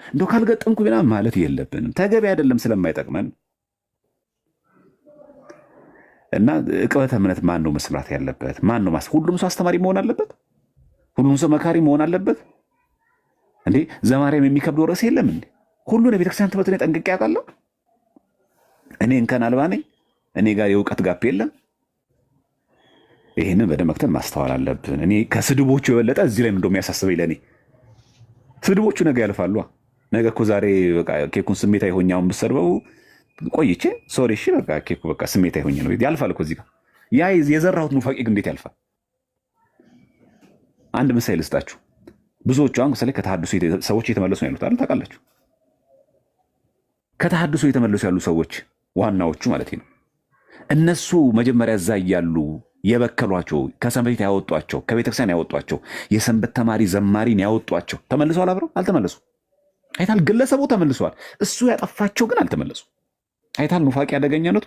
እንደው ካልገጠምኩ ቢና ማለት የለብንም ተገቢ አይደለም ስለማይጠቅመን እና ዕቅበተ እምነት ማን ነው መስራት ያለበት? ማን ነው ሁሉም ሰው አስተማሪ መሆን አለበት? ሁሉም ሰው መካሪ መሆን አለበት እንዴ? ዘማሪያም የሚከብደው ርዕስ የለም እንዴ? ሁሉን የቤተክርስቲያን ትምህርት ነው ጠንቅቄ አውቃለሁ። እኔ እንከን አልባ ነኝ። እኔ ጋር የእውቀት ጋፕ የለም። ይህንን በደመክተን ማስተዋል አለብን። እኔ ከስድቦቹ የበለጠ እዚህ ላይ እንደው የሚያሳስበኝ ለእኔ ስድቦቹ ነገ ያልፋሉ። ነገ እኮ ዛሬ በቃ ኬኩን ስሜታዊ ሆኜ አሁን ብትሰድበው ቆይቼ ሶሪ እሺ በቃ ኬኩ በቃ ስሜታዊ ሆኜ ነው ያልፋል እኮ እዚህ ጋር ያ የዘራሁት ኑፋቄ ግን እንዴት ያልፋል? አንድ ምሳሌ ልስጣችሁ። ብዙዎቹ አሁን ምሳሌ ከተሐድሶ ሰዎች የተመለሱ ነው ያሉት አይደል? ታውቃላችሁ? ከተሐድሶ የተመለሱ ያሉ ሰዎች ዋናዎቹ ማለት ነው። እነሱ መጀመሪያ እዛ እያሉ የበከሏቸው ከሰንበት ያወጧቸው ከቤተክርስቲያን ያወጧቸው የሰንበት ተማሪ ዘማሪን ያወጧቸው ተመልሰዋል? አብረው አልተመለሱ። አይታል ግለሰቡ ተመልሰዋል። እሱ ያጠፋቸው ግን አልተመለሱ። አይታል ኑፋቄ ያደገኘነቱ።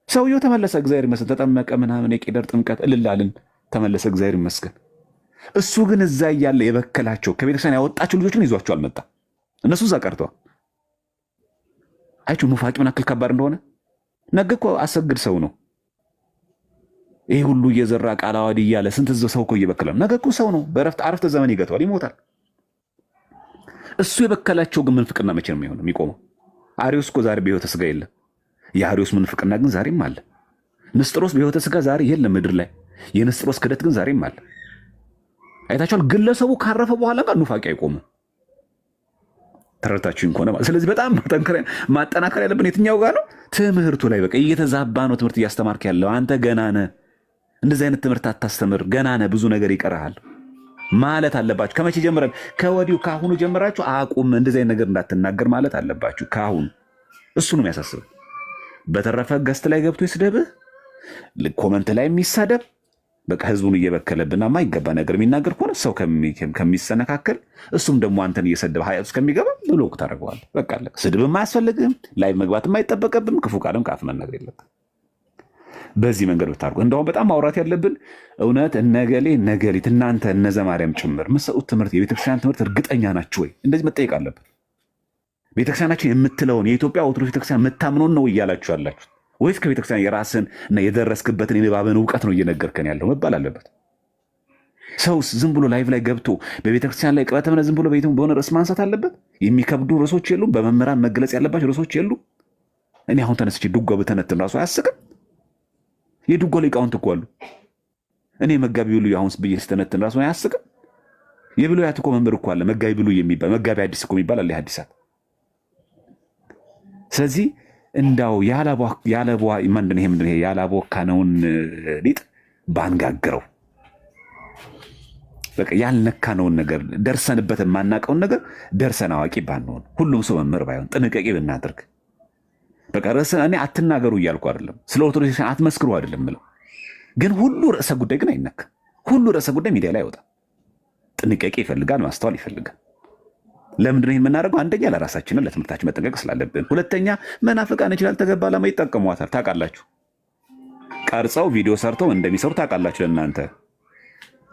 ሰውየው ተመለሰ፣ እግዚአብሔር ይመስገን፣ ተጠመቀ ምናምን የቄደር ጥምቀት እልላልን ተመለሰ፣ እግዚአብሔር ይመስገን። እሱ ግን እዛ እያለ የበከላቸው ከቤተክርስቲያን ያወጣቸው ልጆች ግን ይዟቸው አልመጣ። እነሱ እዛ ቀርተዋል። አይቹ ኑፋቄ ምን ያክል ከባድ እንደሆነ። ነገ እኮ አሰግድ ሰው ነው ይሄ ሁሉ እየዘራ ቃል አዋዲ እያለ ስንት ሰው እኮ እየበከለ ነው። ነገ እኮ ሰው ነው በረፍት አረፍተ ዘመን ይገተዋል፣ ይሞታል። እሱ የበከላቸው ግን ምንፍቅና መቼ ነው የሚሆነው የሚቆመው? አሪዮስ እኮ ዛሬ በሕይወተ ሥጋ የለም። የአሪዮስ ምንፍቅና ግን ዛሬም አለ። ንስጥሮስ በሕይወተ ሥጋ ዛሬ የለም ምድር ላይ። የንስጥሮስ ክደት ግን ዛሬም አለ። አይታችኋል። ግለሰቡ ካረፈ በኋላ ጋር ኑፋቄ አይቆምም። ተረታችሁኝ ከሆነ ማለት ስለዚህ በጣም ማጠናከር ያለብን የትኛው ጋር ነው? ትምህርቱ ላይ በቃ እየተዛባ ነው ትምህርት እያስተማርክ ያለው አንተ ገና ነህ። እንደዚህ አይነት ትምህርት አታስተምር፣ ገና ነህ፣ ብዙ ነገር ይቀርሃል ማለት አለባችሁ። ከመቼ ጀምረን? ከወዲሁ ካሁኑ ጀምራችሁ አቁም፣ እንደዚህ አይነት ነገር እንዳትናገር ማለት አለባችሁ ካሁኑ። እሱ ነው የሚያሳስብ። በተረፈ ገስት ላይ ገብቶ ይስደብህ፣ ኮመንት ላይ የሚሳደብ በቃ ህዝቡን እየበከለብና ማይገባ ነገር የሚናገር ከሆነ ሰው ከሚሰነካከል እሱም ደግሞ አንተን እየሰደበ ሀያት ውስጥ ከሚገባ ብሎክ ታደርገዋለህ። በቃ አለቀ። ስድብም አያስፈልግም፣ ላይ መግባትም አይጠበቅብም፣ ክፉ ቃልም ከአፍ መናገር የለብህም። በዚህ መንገድ ብታርጉ እንደውም በጣም ማውራት ያለብን እውነት እነገሌ ነገሊት እናንተ እነዘ ማርያም ጭምር የምትሰጡት ትምህርት የቤተክርስቲያን ትምህርት እርግጠኛ ናችሁ ወይ? እንደዚህ መጠየቅ አለብን። ቤተክርስቲያናችን የምትለውን የኢትዮጵያ ኦርቶዶክስ ቤተክርስቲያን የምታምነውን ነው እያላችሁ ያላችሁት ወይስ ከቤተክርስቲያን የራስን እና የደረስክበትን የንባብን እውቀት ነው እየነገርከን ያለው መባል አለበት። ሰውስ ዝም ብሎ ላይቭ ላይ ገብቶ በቤተክርስቲያን ላይ ዕቅበተ እምነት ዝም ብሎ በሆነ ርዕስ ማንሳት አለበት? የሚከብዱ ርዕሶች የሉም? በመምህራን መገለጽ ያለባቸው ርዕሶች የሉ? እኔ አሁን ተነስቼ ድጓ ብተነትን ራሱ አያስቅም? የድጓ ሊቃውንት እኮ አሉ። እኔ መጋቢ ብሉይ አሁን ብዬ ስተነትን ራሱ አያስቅም? የብሉያት እኮ መምህር እኮ አለ፣ መጋቢ ብሉይ የሚባል መጋቢ አዲስ እኮ የሚባል አለ የሐዲሳት። ስለዚህ እንዳው ያላቦካነውን ሊጥ ባንጋግረው፣ በቃ ያልነካነውን ነገር ደርሰንበት የማናውቀውን ነገር ደርሰን አዋቂ ባንሆን፣ ሁሉም ሰው መምህር ባይሆን ጥንቃቄ ብናደርግ። በቃ ርዕሰ እኔ አትናገሩ እያልኩ አይደለም፣ ስለ ኦርቶዶክስ አትመስክሩ አይደለም ምለው፣ ግን ሁሉ ርዕሰ ጉዳይ ግን አይነካም። ሁሉ ርዕሰ ጉዳይ ሚዲያ ላይ አይወጣም። ጥንቃቄ ይፈልጋል፣ ማስተዋል ይፈልጋል። ለምንድነው ይሄን የምናደርገው? አንደኛ ለራሳችንን ለትምህርታችን መጠንቀቅ ስላለብን፣ ሁለተኛ መናፍቃን ይችላል ተገባ ለማ ይጠቀሟታል። ታውቃላችሁ፣ ቀርጸው ቪዲዮ ሰርተው እንደሚሰሩ ታውቃላችሁ። ለእናንተ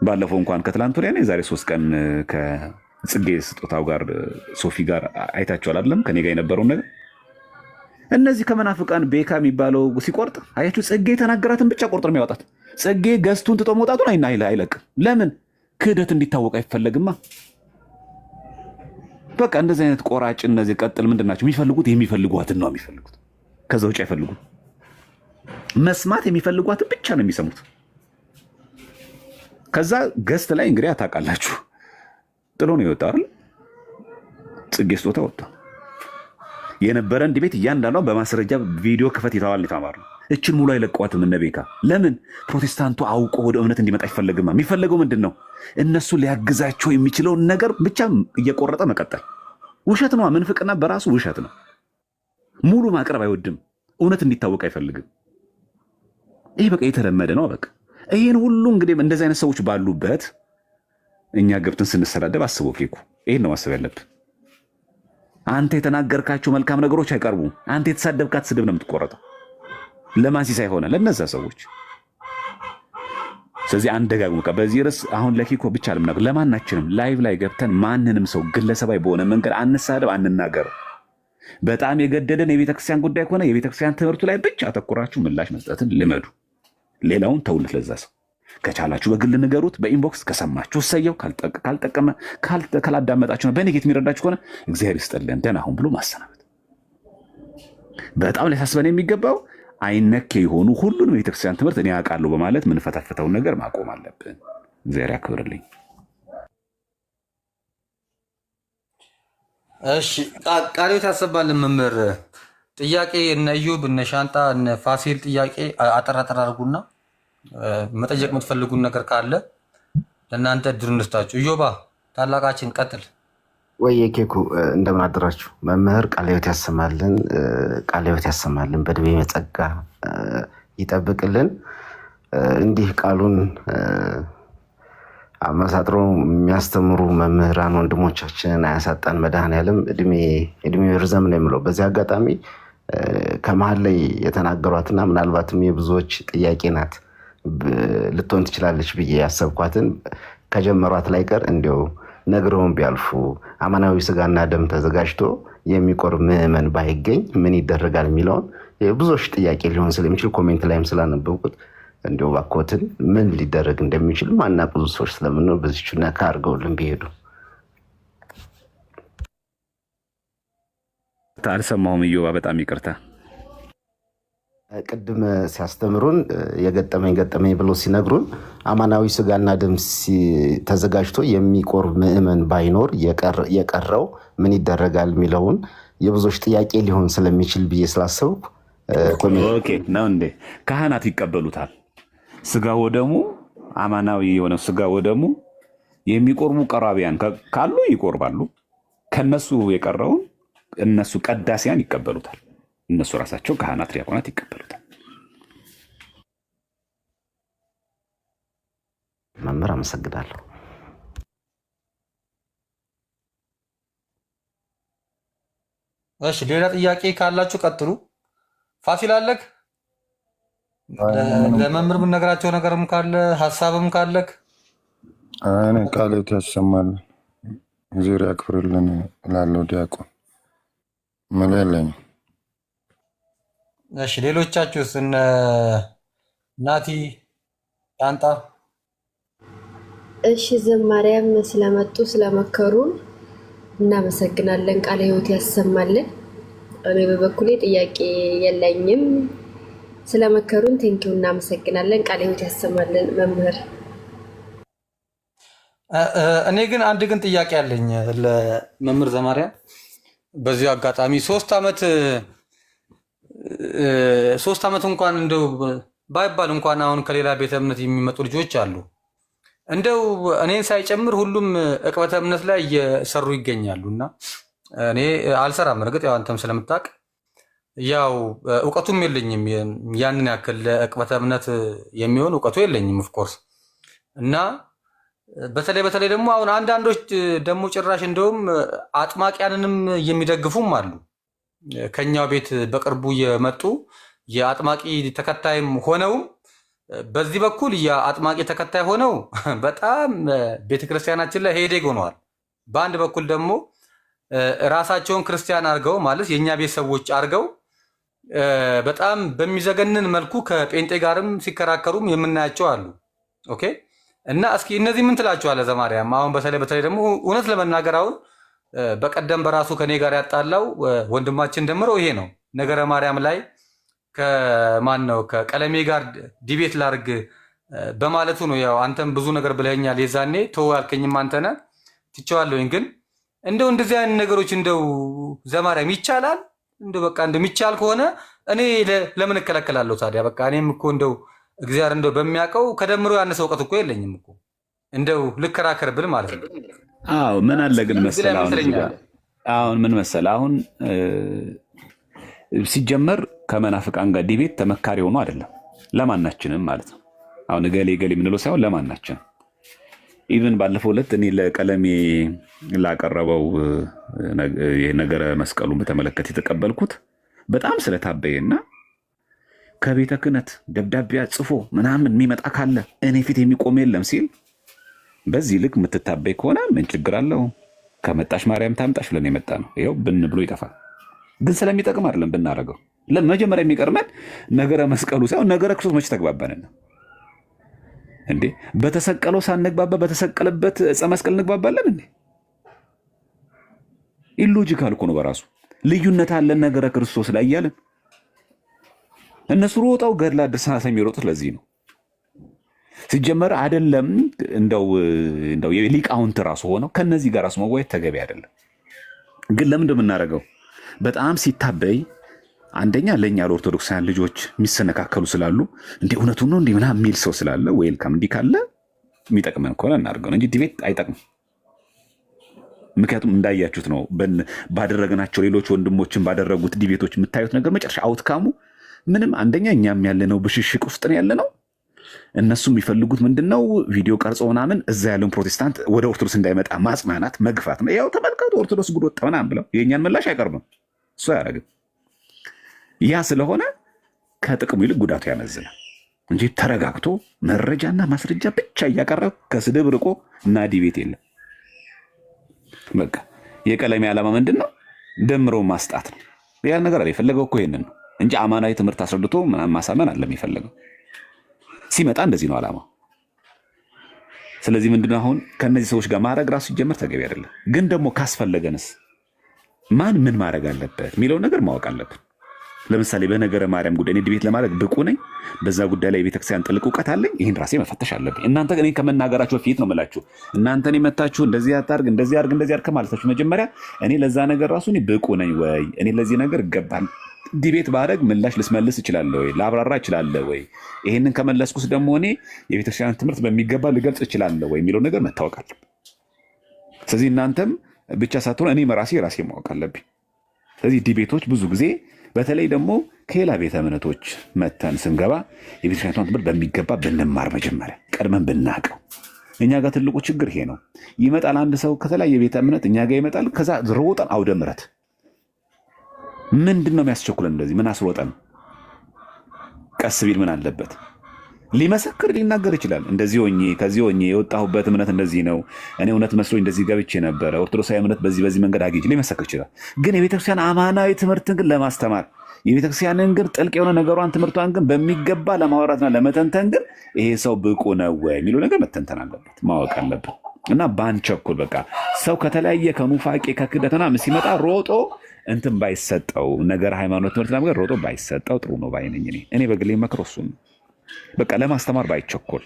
ባለፈው እንኳን ከትላንት ወዲያ ነው የዛሬ 3 ቀን ከጽጌ ስጦታው ጋር ሶፊ ጋር አይታችኋል አይደለም? ከኔ ጋር የነበረውን ነገር እነዚህ ከመናፍቃን ቤካ የሚባለው ሲቆርጥ አያችሁ፣ ጽጌ የተናገራትን ብቻ ቆርጦ የሚያወጣት። ጽጌ ገዝቱን ትቶ መውጣቱን አይለቅም። ለምን? ክህደት እንዲታወቅ አይፈለግማ። በቃ እንደዚህ አይነት ቆራጭ እነዚህ ቀጥል ምንድን ናቸው የሚፈልጉት? የሚፈልጓትን ነው የሚፈልጉት፣ ከዛ ውጭ አይፈልጉም። መስማት የሚፈልጓትን ብቻ ነው የሚሰሙት። ከዛ ገስት ላይ እንግዲህ ታውቃላችሁ ጥሎ ነው የወጣው አይደል? ጽጌ ስጦታ ወጣ የነበረ እንዲህ ቤት እያንዳንዷ በማስረጃ ቪዲዮ ክፈት ይተዋል የተማሩ እችን ሙሉ አይለቀዋትም እነ ቤካ። ለምን? ፕሮቴስታንቱ አውቆ ወደ እምነት እንዲመጣ አይፈለግማ። የሚፈለገው ምንድን ነው? እነሱ ሊያግዛቸው የሚችለውን ነገር ብቻ እየቆረጠ መቀጠል። ውሸት ነው። ምንፍቅና በራሱ ውሸት ነው። ሙሉ ማቅረብ አይወድም። እውነት እንዲታወቅ አይፈልግም። ይህ በቃ የተለመደ ነው። በቃ ይህን ሁሉ እንግዲህ እንደዚህ አይነት ሰዎች ባሉበት እኛ ገብተን ስንሰዳደብ አስበው ኬኩ። ይህን ነው ማሰብ ያለብን። አንተ የተናገርካቸው መልካም ነገሮች አይቀርቡም። አንተ የተሳደብካት ስድብ ነው የምትቆረጠው። ለማን ሲሳይ ሆነ? ለነዛ ሰዎች። ስለዚህ አንደጋግሞ በዚህ ርዕስ አሁን ለኪኮ ብቻ ለምናገር ለማናችንም ላይቭ ላይ ገብተን ማንንም ሰው ግለሰባዊ በሆነ መንገድ አንሳደብ፣ አንናገር። በጣም የገደደን የቤተክርስቲያን ጉዳይ ከሆነ የቤተክርስቲያን ትምህርቱ ላይ ብቻ አተኩራችሁ ምላሽ መስጠትን ልመዱ። ሌላውን ተውልት። ለዛ ሰው ከቻላችሁ በግል ንገሩት፣ በኢንቦክስ ከሰማችሁ ሰየው፣ ካልጠቀመ ካላዳመጣችሁ በኔጌት የሚረዳችሁ ከሆነ እግዚአብሔር ይስጥልን ደህና ሁን ብሎ ማሰናበት። በጣም ሊያሳስበን የሚገባው አይነኬ የሆኑ ሁሉንም የቤተክርስቲያን ትምህርት እኔ ያውቃለሁ በማለት ምንፈተፍተውን ነገር ማቆም አለብን። እግዚአብሔር ያክብርልኝ። እሺ ቃሪው ታሰባልን መምህር ጥያቄ እነ ኢዮብ እነ ሻንጣ እነ ፋሲል ጥያቄ አጠራጠር አድርጉና መጠየቅ የምትፈልጉን ነገር ካለ ለእናንተ እድሉን እንስጣችሁ። ኢዮባ ታላቃችን ቀጥል። ወይ ኬኩ እንደምን አደራችሁ? መምህር ቃለ ሕይወት ያሰማልን፣ ቃለ ሕይወት ያሰማልን፣ በዕድሜ በጸጋ ይጠብቅልን። እንዲህ ቃሉን አመሳጥሮ የሚያስተምሩ መምህራን ወንድሞቻችንን አያሳጣን መድኃኔዓለም እድሜ ይርዘም ነው የምለው። በዚህ አጋጣሚ ከመሀል ላይ የተናገሯትና ምናልባትም የብዙዎች ጥያቄ ናት ልትሆን ትችላለች ብዬ ያሰብኳትን ከጀመሯት ላይ ቀር እንዲያው ነግረውን ቢያልፉ አማናዊ ስጋና ደም ተዘጋጅቶ የሚቆርብ ምዕመን ባይገኝ ምን ይደረጋል የሚለውን ብዙዎች ጥያቄ ሊሆን ስለሚችል ኮሜንት ላይም ስላነበብኩት እንዲያው ባኮትን ምን ሊደረግ እንደሚችል ማና ብዙ ሰዎች ስለምነው በዚህቹ ነካ አድርገውልን ቢሄዱ። አልሰማሁም ኢዮባ፣ በጣም ይቅርታ። ቅድም ሲያስተምሩን የገጠመኝ ብሎ ሲነግሩን አማናዊ ስጋና ደም ተዘጋጅቶ የሚቆርብ ምዕመን ባይኖር የቀረው ምን ይደረጋል የሚለውን የብዙዎች ጥያቄ ሊሆን ስለሚችል ብዬ ስላሰብኩ ነው እንዴ። ካህናት ይቀበሉታል። ስጋ ወደሙ አማናዊ የሆነ ስጋ ወደሙ የሚቆርቡ ቀራቢያን ካሉ ይቆርባሉ። ከነሱ የቀረውን እነሱ ቀዳሲያን ይቀበሉታል። እነሱ ራሳቸው ካህናት ዲያቆናት ይቀበሉታል። መምህር አመሰግናለሁ። እሺ ሌላ ጥያቄ ካላችሁ ቀጥሉ። ፋሲል አለክ ለመምህር የምንነግራቸው ነገርም ካለ ሀሳብም ካለክ እኔ ቃል ሕይወት ያሰማል እግዚአብሔር ያክብርልን እላለሁ። ዲያቆን ምን ያለኝ። እሺ ሌሎቻችሁስ? እነ ናቲ ሻንጣ። እሺ ዘማሪያም ስለመጡ ስለመከሩን እናመሰግናለን። ቃለ ሕይወት ያሰማልን። እኔ በበኩሌ ጥያቄ የለኝም። ስለመከሩን ቴንኪው እናመሰግናለን። ቃለ ሕይወት ያሰማልን መምህር። እኔ ግን አንድ ጥያቄ አለኝ ለመምህር ዘማሪያም። በዚህ አጋጣሚ ሶስት ዓመት እንኳን እንደው ባይባል እንኳን አሁን ከሌላ ቤተ እምነት የሚመጡ ልጆች አሉ። እንደው እኔን ሳይጨምር ሁሉም ዕቅበተ እምነት ላይ እየሰሩ ይገኛሉ እና እኔ አልሰራም። እርግጥ ያው አንተም ስለምታውቅ ያው እውቀቱም የለኝም፣ ያንን ያክል ለዕቅበተ እምነት የሚሆን እውቀቱ የለኝም ኦፍኮርስ። እና በተለይ ደግሞ አሁን አንዳንዶች ደግሞ ጭራሽ እንደውም አጥማቂያንንም የሚደግፉም አሉ። ከኛው ቤት በቅርቡ የመጡ የአጥማቂ ተከታይም ሆነው በዚህ በኩል የአጥማቂ ተከታይ ሆነው በጣም ቤተክርስቲያናችን ላይ ሄዴግ ሆነዋል። በአንድ በኩል ደግሞ ራሳቸውን ክርስቲያን አድርገው ማለት የኛ ቤት ሰዎች አድርገው በጣም በሚዘገንን መልኩ ከጴንጤ ጋርም ሲከራከሩም የምናያቸው አሉ። ኦኬ። እና እስኪ እነዚህ ምን ትላቸዋለህ ዘማሪያም? አሁን በተለይ ደግሞ እውነት ለመናገር አሁን በቀደም በራሱ ከኔ ጋር ያጣላው ወንድማችን ደምረው ይሄ ነው ነገረ ማርያም ላይ ከማን ነው ከቀለሜ ጋር ዲቤት ላርግ በማለቱ ነው። ያው አንተም ብዙ ነገር ብለኸኛል የዛኔ ተው ያልከኝም አንተ ነህ። ትቼዋለሁኝ። ግን እንደው እንደዚህ አይነት ነገሮች እንደው ዘማሪያም ይቻላል? እንደው በቃ እንደሚቻል ከሆነ እኔ ለምን እከለከላለሁ ታዲያ? በቃ እኔም እኮ እንደው እግዚአብሔር እንደው በሚያውቀው ከደምሮ ያነሰ እውቀት እኮ የለኝም እኮ እንደው ልከራከር ብል ማለት ነው። አዎ ምን አለ ግን መሰለህ አሁን ምን መሰለህ አሁን ሲጀመር ከመናፍቃን ጋር ዲቤት ተመካሪ ሆኖ አይደለም ለማናችንም ማለት ነው። አሁን ገሌ የምንለው ሳይሆን ለማናችን ኢቭን ባለፈው ዕለት እኔ ለቀለሜ ላቀረበው ነገረ መስቀሉን በተመለከተ የተቀበልኩት በጣም ስለታበየና ከቤተ ክህነት ደብዳቤ ጽፎ ምናምን የሚመጣ ካለ እኔ ፊት የሚቆም የለም ሲል በዚህ ልክ የምትታበይ ከሆነ ምን ችግር አለው? ከመጣሽ ማርያም ታምጣሽ ብለን የመጣ ነው። ይኸው ብን ብሎ ይጠፋል። ግን ስለሚጠቅም አይደለም ብናደርገው። ለመጀመሪያ የሚቀርመን ነገረ መስቀሉ ሳይሆን ነገረ ክርስቶስ መች ተግባባንና እንዴ? በተሰቀለው ሳንግባባ በተሰቀለበት ዕፀ መስቀል እንግባባለን እንዴ? ኢሎጂካል እኮ ነው በራሱ። ልዩነት አለን ነገረ ክርስቶስ ላይ እያለን እነሱ ሮጠው ገድላ ድርሳናት የሚሮጡት ለዚህ ነው። ሲጀመር አይደለም እንደው የሊቃውንት ራሱ ሆነው ከነዚህ ጋር ራሱ መወያየት ተገቢ አይደለም። ግን ለምን እንደምናደርገው በጣም ሲታበይ አንደኛ ለእኛ ለኦርቶዶክሳውያን ልጆች የሚሰነካከሉ ስላሉ እንዲህ እውነቱን ነው እንዲህ ምናምን የሚል ሰው ስላለ ዌልካም እንዲህ ካለ የሚጠቅመን ከሆነ እናደርገው እንጂ ዲቤት አይጠቅምም። ምክንያቱም እንዳያችሁት ነው ባደረግናቸው ሌሎች ወንድሞችን ባደረጉት ዲቤቶች የምታዩት ነገር መጨረሻ አውትካሙ ምንም አንደኛ እኛም ያለነው ብሽሽቅ ውስጥ ነው ያለነው። እነሱ የሚፈልጉት ምንድነው? ቪዲዮ ቀርጾ ምናምን እዛ ያለውን ፕሮቴስታንት ወደ ኦርቶዶክስ እንዳይመጣ ማጽናናት፣ መግፋት ነው። ያው ተመልከቱ ኦርቶዶክስ ጉድ ወጣ ምናምን ብለው የእኛን ምላሽ አይቀርብም። እሱ አያደርግም። ያ ስለሆነ ከጥቅሙ ይልቅ ጉዳቱ ያመዝናል እንጂ ተረጋግቶ መረጃና ማስረጃ ብቻ እያቀረብ ከስድብ ርቆ እና ዲቤት የለም። በቃ የቀለሜ ዓላማ ምንድን ነው? ደምሮ ማስጣት ነው። ያ ነገር አለ የፈለገው እኮ ይሄንን ነው እንጂ አማናዊ ትምህርት አስረድቶ ምናምን ማሳመን አለም የፈለገው። ሲመጣ እንደዚህ ነው ዓላማው። ስለዚህ ምንድነው አሁን ከነዚህ ሰዎች ጋር ማድረግ ራሱ ሲጀመር ተገቢ አይደለም። ግን ደግሞ ካስፈለገንስ ማን ምን ማድረግ አለበት የሚለውን ነገር ማወቅ አለብን። ለምሳሌ በነገረ ማርያም ጉዳይ እኔ ዲቤት ለማድረግ ብቁ ነኝ? በዛ ጉዳይ ላይ የቤተክርስቲያን ጥልቅ እውቀት አለኝ? ይህን ራሴ መፈተሽ አለብኝ። እናንተ እኔ ከመናገራችሁ በፊት ነው የምላችሁ። እናንተን የመታችሁ እንደዚህ አታርግ፣ እንደዚህ አርግ፣ እንደዚህ አርግ ከማለታችሁ መጀመሪያ እኔ ለዛ ነገር ራሱ እኔ ብቁ ነኝ ወይ? እኔ ለዚህ ነገር ይገባል ዲቤት ባደረግ ምላሽ ልስመልስ እችላለሁ ወይ? ላብራራ እችላለሁ ወይ? ይሄንን ከመለስኩስ ደግሞ እኔ የቤተክርስቲያን ትምህርት በሚገባ ልገልጽ እችላለሁ ወይ የሚለው ነገር መታወቅ አለብን። ስለዚህ እናንተም ብቻ ሳትሆን እኔ ራሴ ማወቅ አለብኝ። ስለዚህ ዲቤቶች ብዙ ጊዜ በተለይ ደግሞ ከሌላ ቤተ እምነቶች መተን ስንገባ የቤተክርስቲያን ትምህርት በሚገባ ብንማር መጀመሪያ ቀድመን ብናቀው። እኛ ጋር ትልቁ ችግር ይሄ ነው። ይመጣል አንድ ሰው ከተለያየ ቤተ እምነት እኛ ጋር ይመጣል። ከዛ ሮጠን አውደ ምሕረት ምንድን ነው የሚያስቸኩለን? እንደዚህ ምን አስሮጠን? ቀስ ቢል ምን አለበት? ሊመሰክር ሊናገር ይችላል። እንደዚህ ሆኜ ከዚህ ሆኜ የወጣሁበት እምነት እንደዚህ ነው፣ እኔ እውነት መስሎኝ እንደዚህ ገብቼ ነበረ፣ ኦርቶዶክሳዊ እምነት በዚህ መንገድ አግኝቼ ሊመሰክር ይችላል። ግን የቤተክርስቲያን አማናዊ ትምህርትን ግን ለማስተማር የቤተክርስቲያንን ግን ጥልቅ የሆነ ነገሯን ትምህርቷን ግን በሚገባ ለማውራትና ለመተንተን ግን ይሄ ሰው ብቁ ነው ወይ የሚለው ነገር መተንተን አለበት፣ ማወቅ አለበት። እና ባንቸኩል በቃ ሰው ከተለያየ ከኑፋቄ ከክደትና ሲመጣ ሮጦ እንትን ባይሰጠው ነገር ሃይማኖት ትምህርት ለማገር ሮጦ ባይሰጠው ጥሩ ነው ባይነኝ። እኔ በግሌ መክሮ እሱን በቃ ለማስተማር ባይቸኮል፣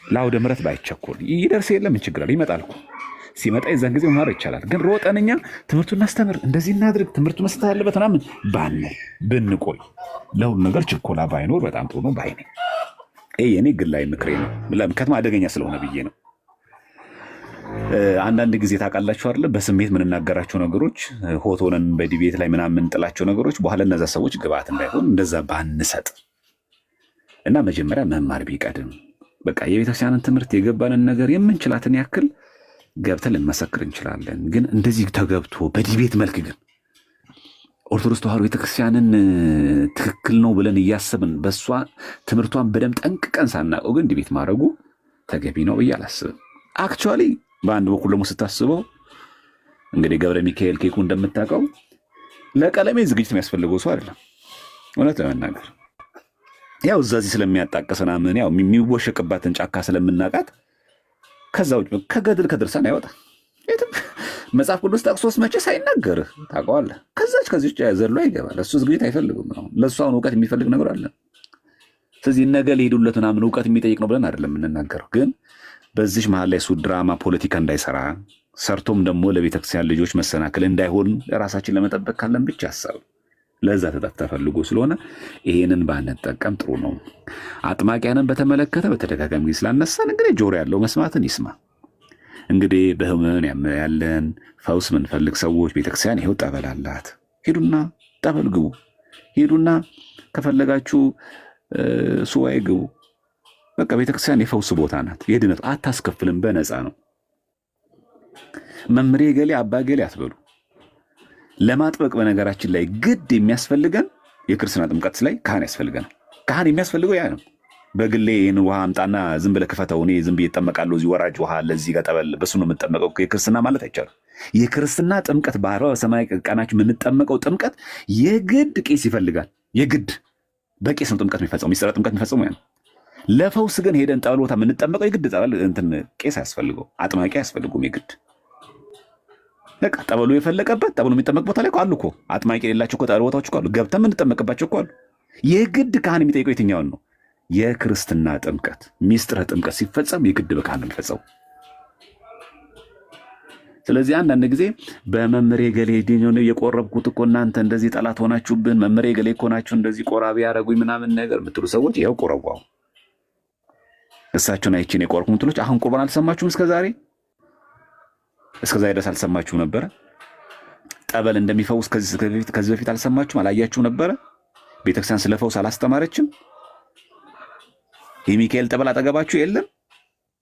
ለአውደ ምሕረት ባይቸኮል ይደርስ የለም ምን ችግር አለ? ይመጣል እኮ ሲመጣ የዛን ጊዜ መማር ይቻላል። ግን ሮጠንኛ ትምህርቱን እናስተምር እንደዚህ እናድርግ ትምህርቱ መስጠት ያለበት ምናምን ባንል ብንቆይ ለሁሉ ነገር ችኮላ ባይኖር በጣም ጥሩ ነው ባይነኝ። ይሄ የኔ ግላዊ ምክሬ ነው። ምክንያቱም አደገኛ ስለሆነ ብዬ ነው። አንዳንድ ጊዜ ታውቃላችሁ አይደለ? በስሜት የምንናገራቸው ነገሮች ሆት ሆነን በዲቤት ላይ ምናምን የምንጥላቸው ነገሮች በኋላ እነዛ ሰዎች ግብአት እንዳይሆን እንደዛ ባንሰጥ እና መጀመሪያ መማር ቢቀድም በቃ የቤተክርስቲያንን ትምህርት የገባንን ነገር የምንችላትን ያክል ገብተን ልንመሰክር እንችላለን። ግን እንደዚህ ተገብቶ በዲቤት መልክ ግን ኦርቶዶክስ ተዋሕዶ ቤተክርስቲያንን ትክክል ነው ብለን እያሰብን በእሷ ትምህርቷን በደንብ ጠንቅቀን ሳናውቀው ግን ዲቤት ማድረጉ ተገቢ ነው ብዬ አላስብም። አክቹዋሊ በአንድ በኩል ደግሞ ስታስበው እንግዲህ ገብረ ሚካኤል ኬኩ እንደምታውቀው ለቀለሜ ዝግጅት የሚያስፈልገው ሰው አይደለም። እውነት ለመናገር ያው እዛዚህ ስለሚያጣቅስ ምናምን ያው የሚወሸቅባትን ጫካ ስለምናውቃት ከዛ ውጭ ከገድል ከድርሳን አይወጣ መጽሐፍ ቅዱስ ጠቅሶስ መቼ ሳይናገር ታውቀዋለህ። ከዚች ዘሎ ይገባል። እሱ ዝግጅት አይፈልግም ነው። ለእሱ አሁን እውቀት የሚፈልግ ነገር አለ። ስለዚህ ነገ ሊሄዱለት ምናምን እውቀት የሚጠይቅ ነው ብለን አይደለም የምንናገረው። ግን በዚህ መሀል ላይ እሱ ድራማ ፖለቲካ እንዳይሰራ ሰርቶም ደግሞ ለቤተክርስቲያን ልጆች መሰናክል እንዳይሆን ራሳችን ለመጠበቅ ካለን ብቻ ሀሳብ ለዛ ተፈልጎ ስለሆነ ይሄንን ባንጠቀም ጥሩ ነው። አጥማቂያንን በተመለከተ በተደጋጋሚ ጊዜ ስላነሳን እንግዲህ ጆሮ ያለው መስማትን ይስማ። እንግዲህ በህመን ያለን ፈውስ ምንፈልግ ሰዎች ቤተክርስቲያን ይሄው ጠበል አላት። ሂዱና ጠበል ግቡ። ሂዱና ከፈለጋችሁ ሱባኤ ግቡ። በቃ ቤተክርስቲያን የፈውስ ቦታ ናት። የድነት አታስከፍልም፣ በነፃ ነው። መምሬ ገሌ አባ ገሌ አትበሉ። ለማጥበቅ በነገራችን ላይ ግድ የሚያስፈልገን የክርስትና ጥምቀት ላይ ካህን ያስፈልገናል። ካህን የሚያስፈልገው ያ ነው። በግሌ ይህን ውሃ አምጣና ዝም ብለህ ክፈተው፣ እኔ ዝም ብዬ እጠመቃለሁ፣ እዚህ ወራጅ ውሃ አለ፣ እዚህ ጋር ጠበል፣ በሱ ነው የምንጠመቀው። የክርስትና ማለት አይቻልም። የክርስትና ጥምቀት በ40 በ80 ቀናችሁ የምንጠመቀው ጥምቀት የግድ ቄስ ይፈልጋል። የግድ በቄስ ነው ጥምቀት የሚፈጸመው። ሚስጥረ ጥምቀት የሚፈጸመው ያ ነው። ለፈውስ ግን ሄደን ጠበል ቦታ የምንጠመቀው የግድ ጠበል እንትን ቄስ አያስፈልገው፣ አጥማቂ አያስፈልጉም። የግድ በቃ ጠበሉ የፈለቀበት ጠበሉ የሚጠመቅ ቦታ ላይ አሉ እኮ አጥማቂ የሌላቸው እኮ ጠበል ቦታዎች እኮ አሉ። ገብተን የምንጠመቅባቸው እኮ አሉ። የግድ ካህን የሚጠይቀው የትኛውን ነው? የክርስትና ጥምቀት ሚስጥረ ጥምቀት ሲፈጸም የግድ በካህን ነው የሚፈጸመው። ስለዚህ አንዳንድ ጊዜ በመምሬ ገሌ የቆረብኩት እኮ እናንተ እንደዚህ ጠላት ሆናችሁብን፣ መምሬ ገሌ እኮ ናችሁ እንደዚህ ቆራቢ ያደረጉኝ ምናምን ነገር የምትሉ ሰዎች ይኸው ቆረቡ። አሁን እሳቸውን አይችን የቆረብኩ ምትሎች አሁን ቁርባን አልሰማችሁም? እስከዛሬ ድረስ አልሰማችሁ ነበረ? ጠበል እንደሚፈውስ ከዚህ በፊት አልሰማችሁም? አላያችሁ ነበረ? ቤተክርስቲያን ስለ ፈውስ አላስተማረችም? የሚካኤል ጠበል አጠገባችሁ የለም?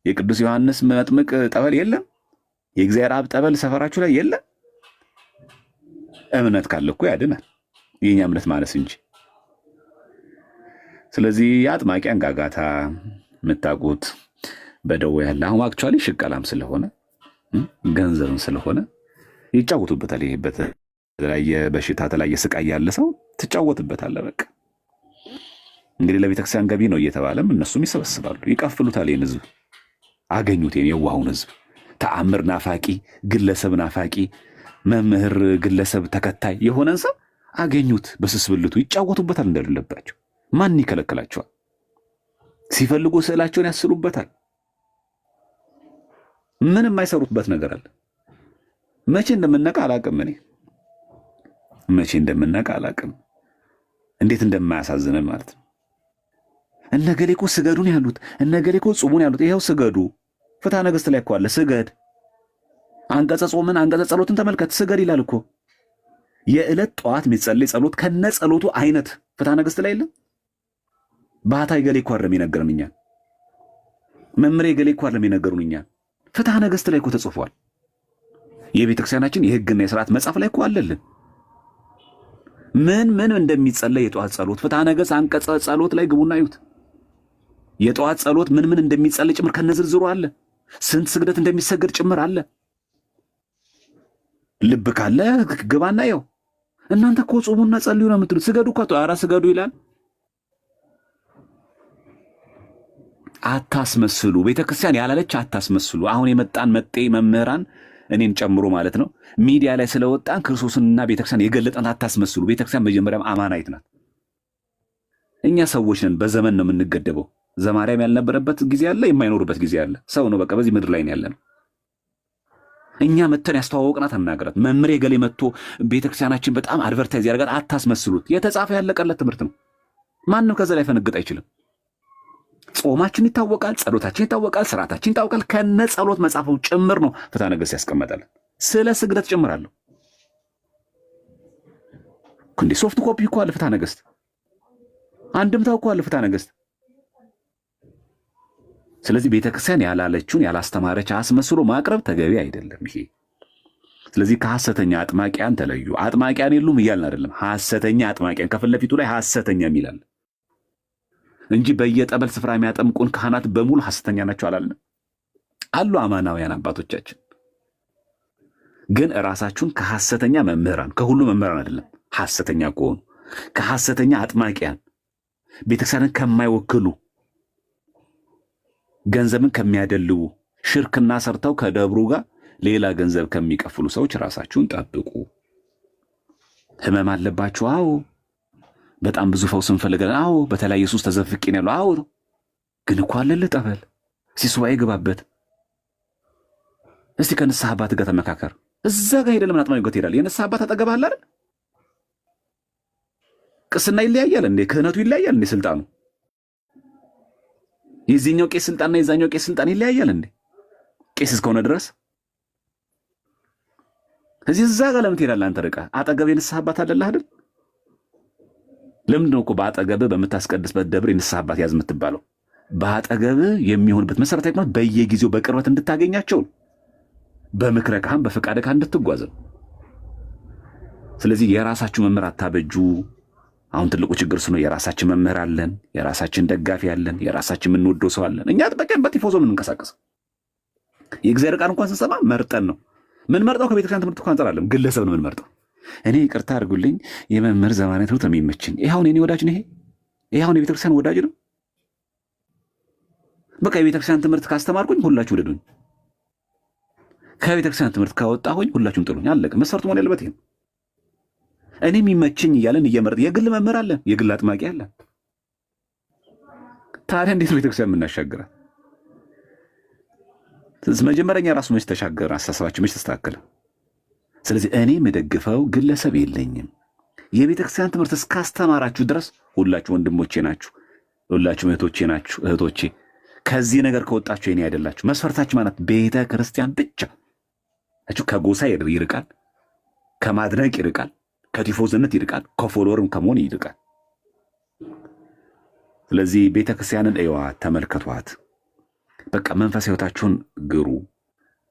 የቅዱስ ዮሐንስ መጥምቅ ጠበል የለም? የእግዚአብሔር አብ ጠበል ሰፈራችሁ ላይ የለም? እምነት ካለ እኮ ያድናል። የኛ እምነት ማነስ እንጂ። ስለዚህ የአጥማቂያን ጋጋታ የምታውቁት በደዌ ያለ አሁን አክቹዋሊ ሽቀላም ስለሆነ ገንዘብም ስለሆነ ይጫወቱበታል። ይሄ በተለያየ በሽታ ተለያየ ስቃይ ያለ ሰው ትጫወትበታል። በቃ እንግዲህ ለቤተክርስቲያን ገቢ ነው እየተባለም እነሱም ይሰበስባሉ፣ ይቀፍሉታል። ይህን ህዝብ አገኙት። የዋሁን ህዝብ ተአምር ናፋቂ፣ ግለሰብ ናፋቂ፣ መምህር ግለሰብ ተከታይ የሆነን ሰው አገኙት። በስስብልቱ ይጫወቱበታል እንደሌለባቸው። ማን ይከለክላቸዋል? ሲፈልጉ ስዕላቸውን ያስሉበታል። ምን የማይሰሩበት ነገር አለ? መቼ እንደምነቃ አላቅም። እኔ መቼ እንደምነቃ አላቅም። እንዴት እንደማያሳዝነን ማለት ነው። እነገሌ እኮ ስገዱን ያሉት፣ እነገሌ እኮ ጹሙን ያሉት። ይኸው ስገዱ። ፍትሐ ነገሥት ላይ እኮ አለ ስገድ። አንቀጸ ጾምን አንቀጸ ጸሎትን ተመልከት። ስገድ ይላል እኮ። የዕለት ጠዋት የሚጸልይ ጸሎት ከነ ጸሎቱ አይነት ፍትሐ ነገሥት ላይ የለም? ባህታዊ ገሌ እኮ አይደለም የነገረን እኛን። መምሬ ገሌ እኮ አይደለም የነገሩን እኛን። ፍትሐ ነገሥት ላይ እኮ ተጽፏል። የቤተክርስቲያናችን የሕግና የሥርዓት መጽሐፍ ላይ እኮ አለልን ምን እንደሚጸለይ የጠዋት ጸሎት። ፍትሐ ነገሥት አንቀጸ ጸሎት ላይ ግቡና እዩት። የጠዋት ጸሎት ምን እንደሚጸለይ ጭምር ከነዝርዝሩ አለ። ስንት ስግደት እንደሚሰገድ ጭምር አለ። ልብ ካለ ግባና የው። እናንተ እኮ ጾሙና ጸልዩ ነው የምትሉት። ስገዱ እኮ ኧረ ስገዱ ይላል። አታስመስሉ። ቤተክርስቲያን ያላለች አታስመስሉ። አሁን የመጣን መጤ መምህራን እኔን ጨምሮ ማለት ነው ሚዲያ ላይ ስለወጣን ክርስቶስንና ቤተክርስቲያን የገለጠን አታስመስሉ። ቤተክርስቲያን መጀመሪያም አማናይት ናት። እኛ ሰዎች ነን። በዘመን ነው የምንገደበው። ዘማርያም ያልነበረበት ጊዜ አለ፣ የማይኖርበት ጊዜ አለ። ሰው ነው በቃ በዚህ ምድር ላይ ነው ያለነው። እኛ መተን ያስተዋወቅናት አናገራት። መምሬ ገሌ መጥቶ ቤተክርስቲያናችን በጣም አድቨርታይዝ ያደርጋል። አታስመስሉት። የተጻፈ ያለቀለት ትምህርት ነው። ማንም ከዛ ላይ ፈነግጥ አይችልም። ጾማችን ይታወቃል፣ ጸሎታችን ይታወቃል፣ ስርዓታችን ይታወቃል። ከነ ጸሎት መጽሐፉ ጭምር ነው ፍትሐ ነገሥት ያስቀመጣል። ስለ ስግደት ጭምራለሁ እንዴ። ሶፍት ኮፒ እኮ አለ ፍትሐ ነገሥት። አንድምታው እኮ አለ ፍትሐ ነገሥት። ስለዚህ ቤተክርስቲያን ያላለችውን ያላስተማረች አስመስሎ ማቅረብ ተገቢ አይደለም ይሄ። ስለዚህ ከሐሰተኛ አጥማቂያን ተለዩ። አጥማቂያን የሉም እያልን አይደለም። ሐሰተኛ አጥማቂያን ከፊት ለፊቱ ላይ ሐሰተኛ የሚላል እንጂ በየጠበል ስፍራ የሚያጠምቁን ካህናት በሙሉ ሐሰተኛ ናቸው አላልንም። አሉ አማናውያን አባቶቻችን። ግን ራሳችሁን ከሐሰተኛ መምህራን፣ ከሁሉ መምህራን አይደለም፣ ሐሰተኛ ከሆኑ ከሐሰተኛ አጥማቂያን፣ ቤተክርስቲያንን ከማይወክሉ፣ ገንዘብን ከሚያደልቡ፣ ሽርክና ሰርተው ከደብሩ ጋር ሌላ ገንዘብ ከሚቀፍሉ ሰዎች ራሳችሁን ጠብቁ። ህመም አለባችሁ? አዎ። በጣም ብዙ ፈውስ እንፈልጋለን? አዎ። በተለያየ ሱስ ተዘፍቄን ያለው? አዎ። ግን እኮ አለልህ ጠበል። ሲሱባኤ ግባበት። እስቲ ከንስሐ አባት ጋር ተመካከር። እዛ ጋር ሄደህ ለምን አጥማቂ ጋር ትሄዳለህ? የንስሐ አባት አጠገብ አለ አይደል? ቅስና ይለያያል እንዴ? ክህነቱ ይለያያል እንዴ? ስልጣኑ የዚህኛው ቄስ ስልጣንና የዛኛው ቄስ ስልጣን ይለያያል እንዴ? ቄስ እስከሆነ ድረስ እዚህ እዛ ጋር ለምን ትሄዳለህ አንተ? ርቀህ አጠገብ የንስሐ አባት አለልህ አይደል? ለምንድን ነው እኮ በአጠገብህ በምታስቀድስበት ደብር የንስሐ አባት ያዝ የምትባለው? በአጠገብህ የሚሆንበት መሰረታዊ ምክንያት በየጊዜው በቅርበት እንድታገኛቸው፣ በምክረ ካህን በፈቃደ ካህን እንድትጓዝ። ስለዚህ የራሳችሁ መምህር አታበጁ። አሁን ትልቁ ችግር እሱ ነው። የራሳችን መምህር አለን፣ የራሳችን ደጋፊ አለን፣ የራሳችን የምንወደው ሰው አለን። እኛ በቀን በቲፎዞ የምንንቀሳቀስ የእግዚአብሔር ቃል እንኳን ስንሰማ መርጠን ነው ምን መርጠው። ከቤተክርስቲያን ትምህርት እንኳን አንጻር ግለሰብ ነው ምን መርጠው። እኔ ይቅርታ አድርጉልኝ የመምህር ዘማኔ ትምህርት ነው የሚመችኝ። ይሄውን የኔ ወዳጅ ነው። ይሄ አሁን የቤተክርስቲያን ወዳጅ ነው። በቃ የቤተክርስቲያን ትምህርት ካስተማርኩኝ ሁላችሁ ውደዱኝ፣ ከቤተክርስቲያን ትምህርት ካወጣሁኝ ሁላችሁም ጥሉኝ። አለቀ። መስፈርቱ መሆን ያለበት ይሄ። እኔ የሚመችኝ እያለን እየመረጥ የግል መምህር አለን፣ የግል አጥማቂ አለን። ታዲያ እንዴት ነው ቤተክርስቲያን የምናሻግራት? መጀመሪያ ራሱ መች ተሻገረ? አስተሳሰባችን መች ተስተካከለ? ስለዚህ እኔ የምደግፈው ግለሰብ የለኝም። የቤተክርስቲያን ትምህርት እስካስተማራችሁ ድረስ ሁላችሁ ወንድሞቼ ናችሁ፣ ሁላችሁ እህቶቼ። ከዚህ ነገር ከወጣችሁ የኔ አይደላችሁ። መስፈርታችሁ ማለት ቤተ ክርስቲያን ብቻ። ከጎሳ ይርቃል፣ ከማድነቅ ይርቃል፣ ከቲፎዝነት ይርቃል፣ ከፎሎወርም ከመሆን ይርቃል። ስለዚህ ቤተ ክርስቲያንን እዩዋት፣ ተመልከቷት። በቃ መንፈሳዊ ሕይወታችሁን ግሩ።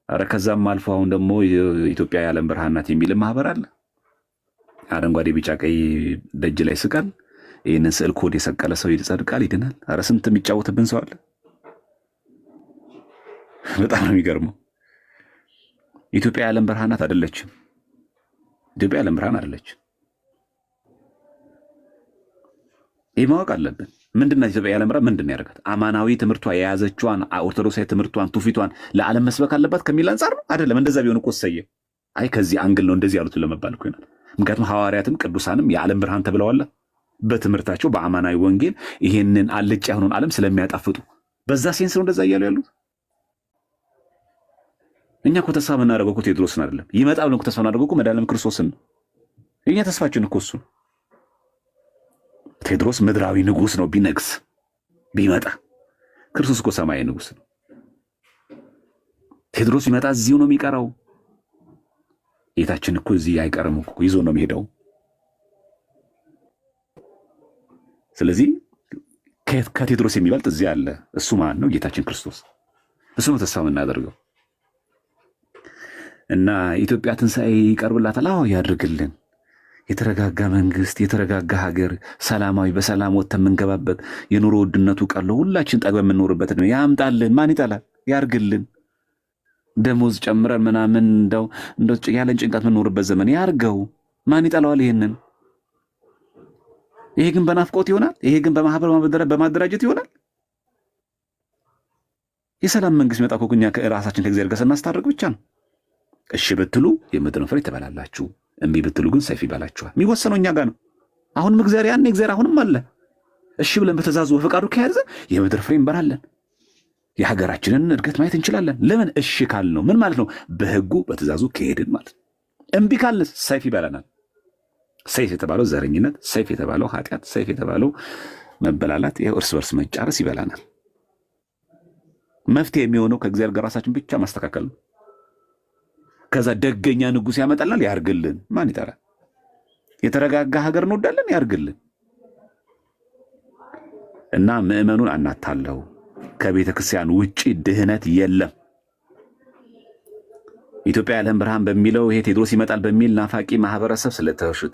አረ ከዛም አልፎ አሁን ደግሞ የኢትዮጵያ የዓለም ብርሃን ናት የሚል ማህበር አለ። አረንጓዴ ቢጫ ቀይ ደጅ ላይ ስቀል ይህንን ስዕል ኮድ የሰቀለ ሰው ይጸድቃል፣ ይድናል። አረ ስንት የሚጫወትብን ሰው አለ። በጣም ነው የሚገርመው። ኢትዮጵያ የዓለም ብርሃን ናት አይደለችም። ኢትዮጵያ የዓለም ብርሃን አይደለችም። ይህ ማወቅ አለብን። ምንድነው ኢትዮጵያ የዓለም ብርሃን? ምንድን ያደርጋት? አማናዊ ትምህርቷ የያዘችዋን ኦርቶዶክሳዊ ትምህርቷን ትውፊቷን ለዓለም መስበክ አለባት ከሚል አንጻር ነው አይደለም። እንደዛ ቢሆን እኮ እሰየው። አይ ከዚህ አንግል ነው እንደዚህ ያሉትን ለመባል እኮ ይሆናል። ምክንያቱም ሐዋርያትም ቅዱሳንም የዓለም ብርሃን ተብለዋል በትምህርታቸው በአማናዊ ወንጌል ይሄንን አልጫ የሆነውን ዓለም ስለሚያጣፍጡ በዛ ሴንስ ነው እንደዛ እያሉ ያሉት። እኛ እኮ ተስፋ የምናደርገው እኮ ቴዎድሮስን አይደለም። ይመጣ ብለን እኮ ተስፋ የምናደርገው እኮ መድኃኒዓለም ክርስቶስን ነው። የእኛ ተስፋችን እኮ እሱ ነው። ቴዎድሮስ ምድራዊ ንጉሥ ነው ቢነግስ ቢመጣ። ክርስቶስ እኮ ሰማያዊ ንጉሥ ነው። ቴዎድሮስ ቢመጣ እዚሁ ነው የሚቀረው። ጌታችን እኮ እዚህ አይቀርም እኮ ይዞ ነው የሚሄደው። ስለዚህ ከቴዎድሮስ የሚበልጥ እዚህ አለ። እሱ ማን ነው? ጌታችን ክርስቶስ። እሱ ነው ተስፋ የምናደርገው። እና ኢትዮጵያ ትንሣኤ ይቀርብላታል። አዎ ያድርግልን። የተረጋጋ መንግስት፣ የተረጋጋ ሀገር፣ ሰላማዊ በሰላም ወጥተን የምንገባበት የኑሮ ውድነቱ ቀሎ ሁላችን ጠግበን የምንኖርበት ነው ያምጣልን። ማን ይጠላል? ያርግልን። ደሞዝ ጨምረን ምናምን እንደው ያለን ጭንቀት የምንኖርበት ዘመን ያርገው። ማን ይጠላዋል ይሄንን? ይሄ ግን በናፍቆት ይሆናል። ይሄ ግን በማህበር በማደራጀት ይሆናል። የሰላም መንግስት መጣ እኮ እኛ ራሳችን ከእግዚአብሔር ጋር ስናስታርቅ ብቻ ነው። እሺ ብትሉ የምድርን ፍሬ ትበላላችሁ፣ እምቢ ብትሉ ግን ሰይፍ ይበላችኋል። የሚወሰነው እኛ ጋር ነው። አሁንም እግዚአብሔር አሁንም አለ። እሺ ብለን በተዛዙ በፈቃዱ ከያዘ የምድር ፍሬ እንበላለን። የሀገራችንን እድገት ማየት እንችላለን። ለምን? እሺ ካል ነው። ምን ማለት ነው? በህጉ በትእዛዙ ከሄድን ማለት ነው። እምቢ ካልን ሰይፍ ይበላናል። ሰይፍ የተባለው ዘረኝነት፣ ሰይፍ የተባለው ኃጢአት፣ ሰይፍ የተባለው መበላላት፣ ይኸው እርስ በርስ መጫረስ ይበላናል። መፍትሄ የሚሆነው ከእግዚአብሔር ጋር ራሳችን ብቻ ማስተካከል ነው። ከዛ ደገኛ ንጉሥ ያመጣልናል። ያርግልን። ማን ይጠራል? የተረጋጋ ሀገር እንወዳለን። ያርግልን። እና ምዕመኑን አናታለው። ከቤተ ክርስቲያን ውጪ ድህነት የለም። ኢትዮጵያ የዓለም ብርሃን በሚለው ይሄ ቴዎድሮስ ይመጣል በሚል ናፋቂ ማህበረሰብ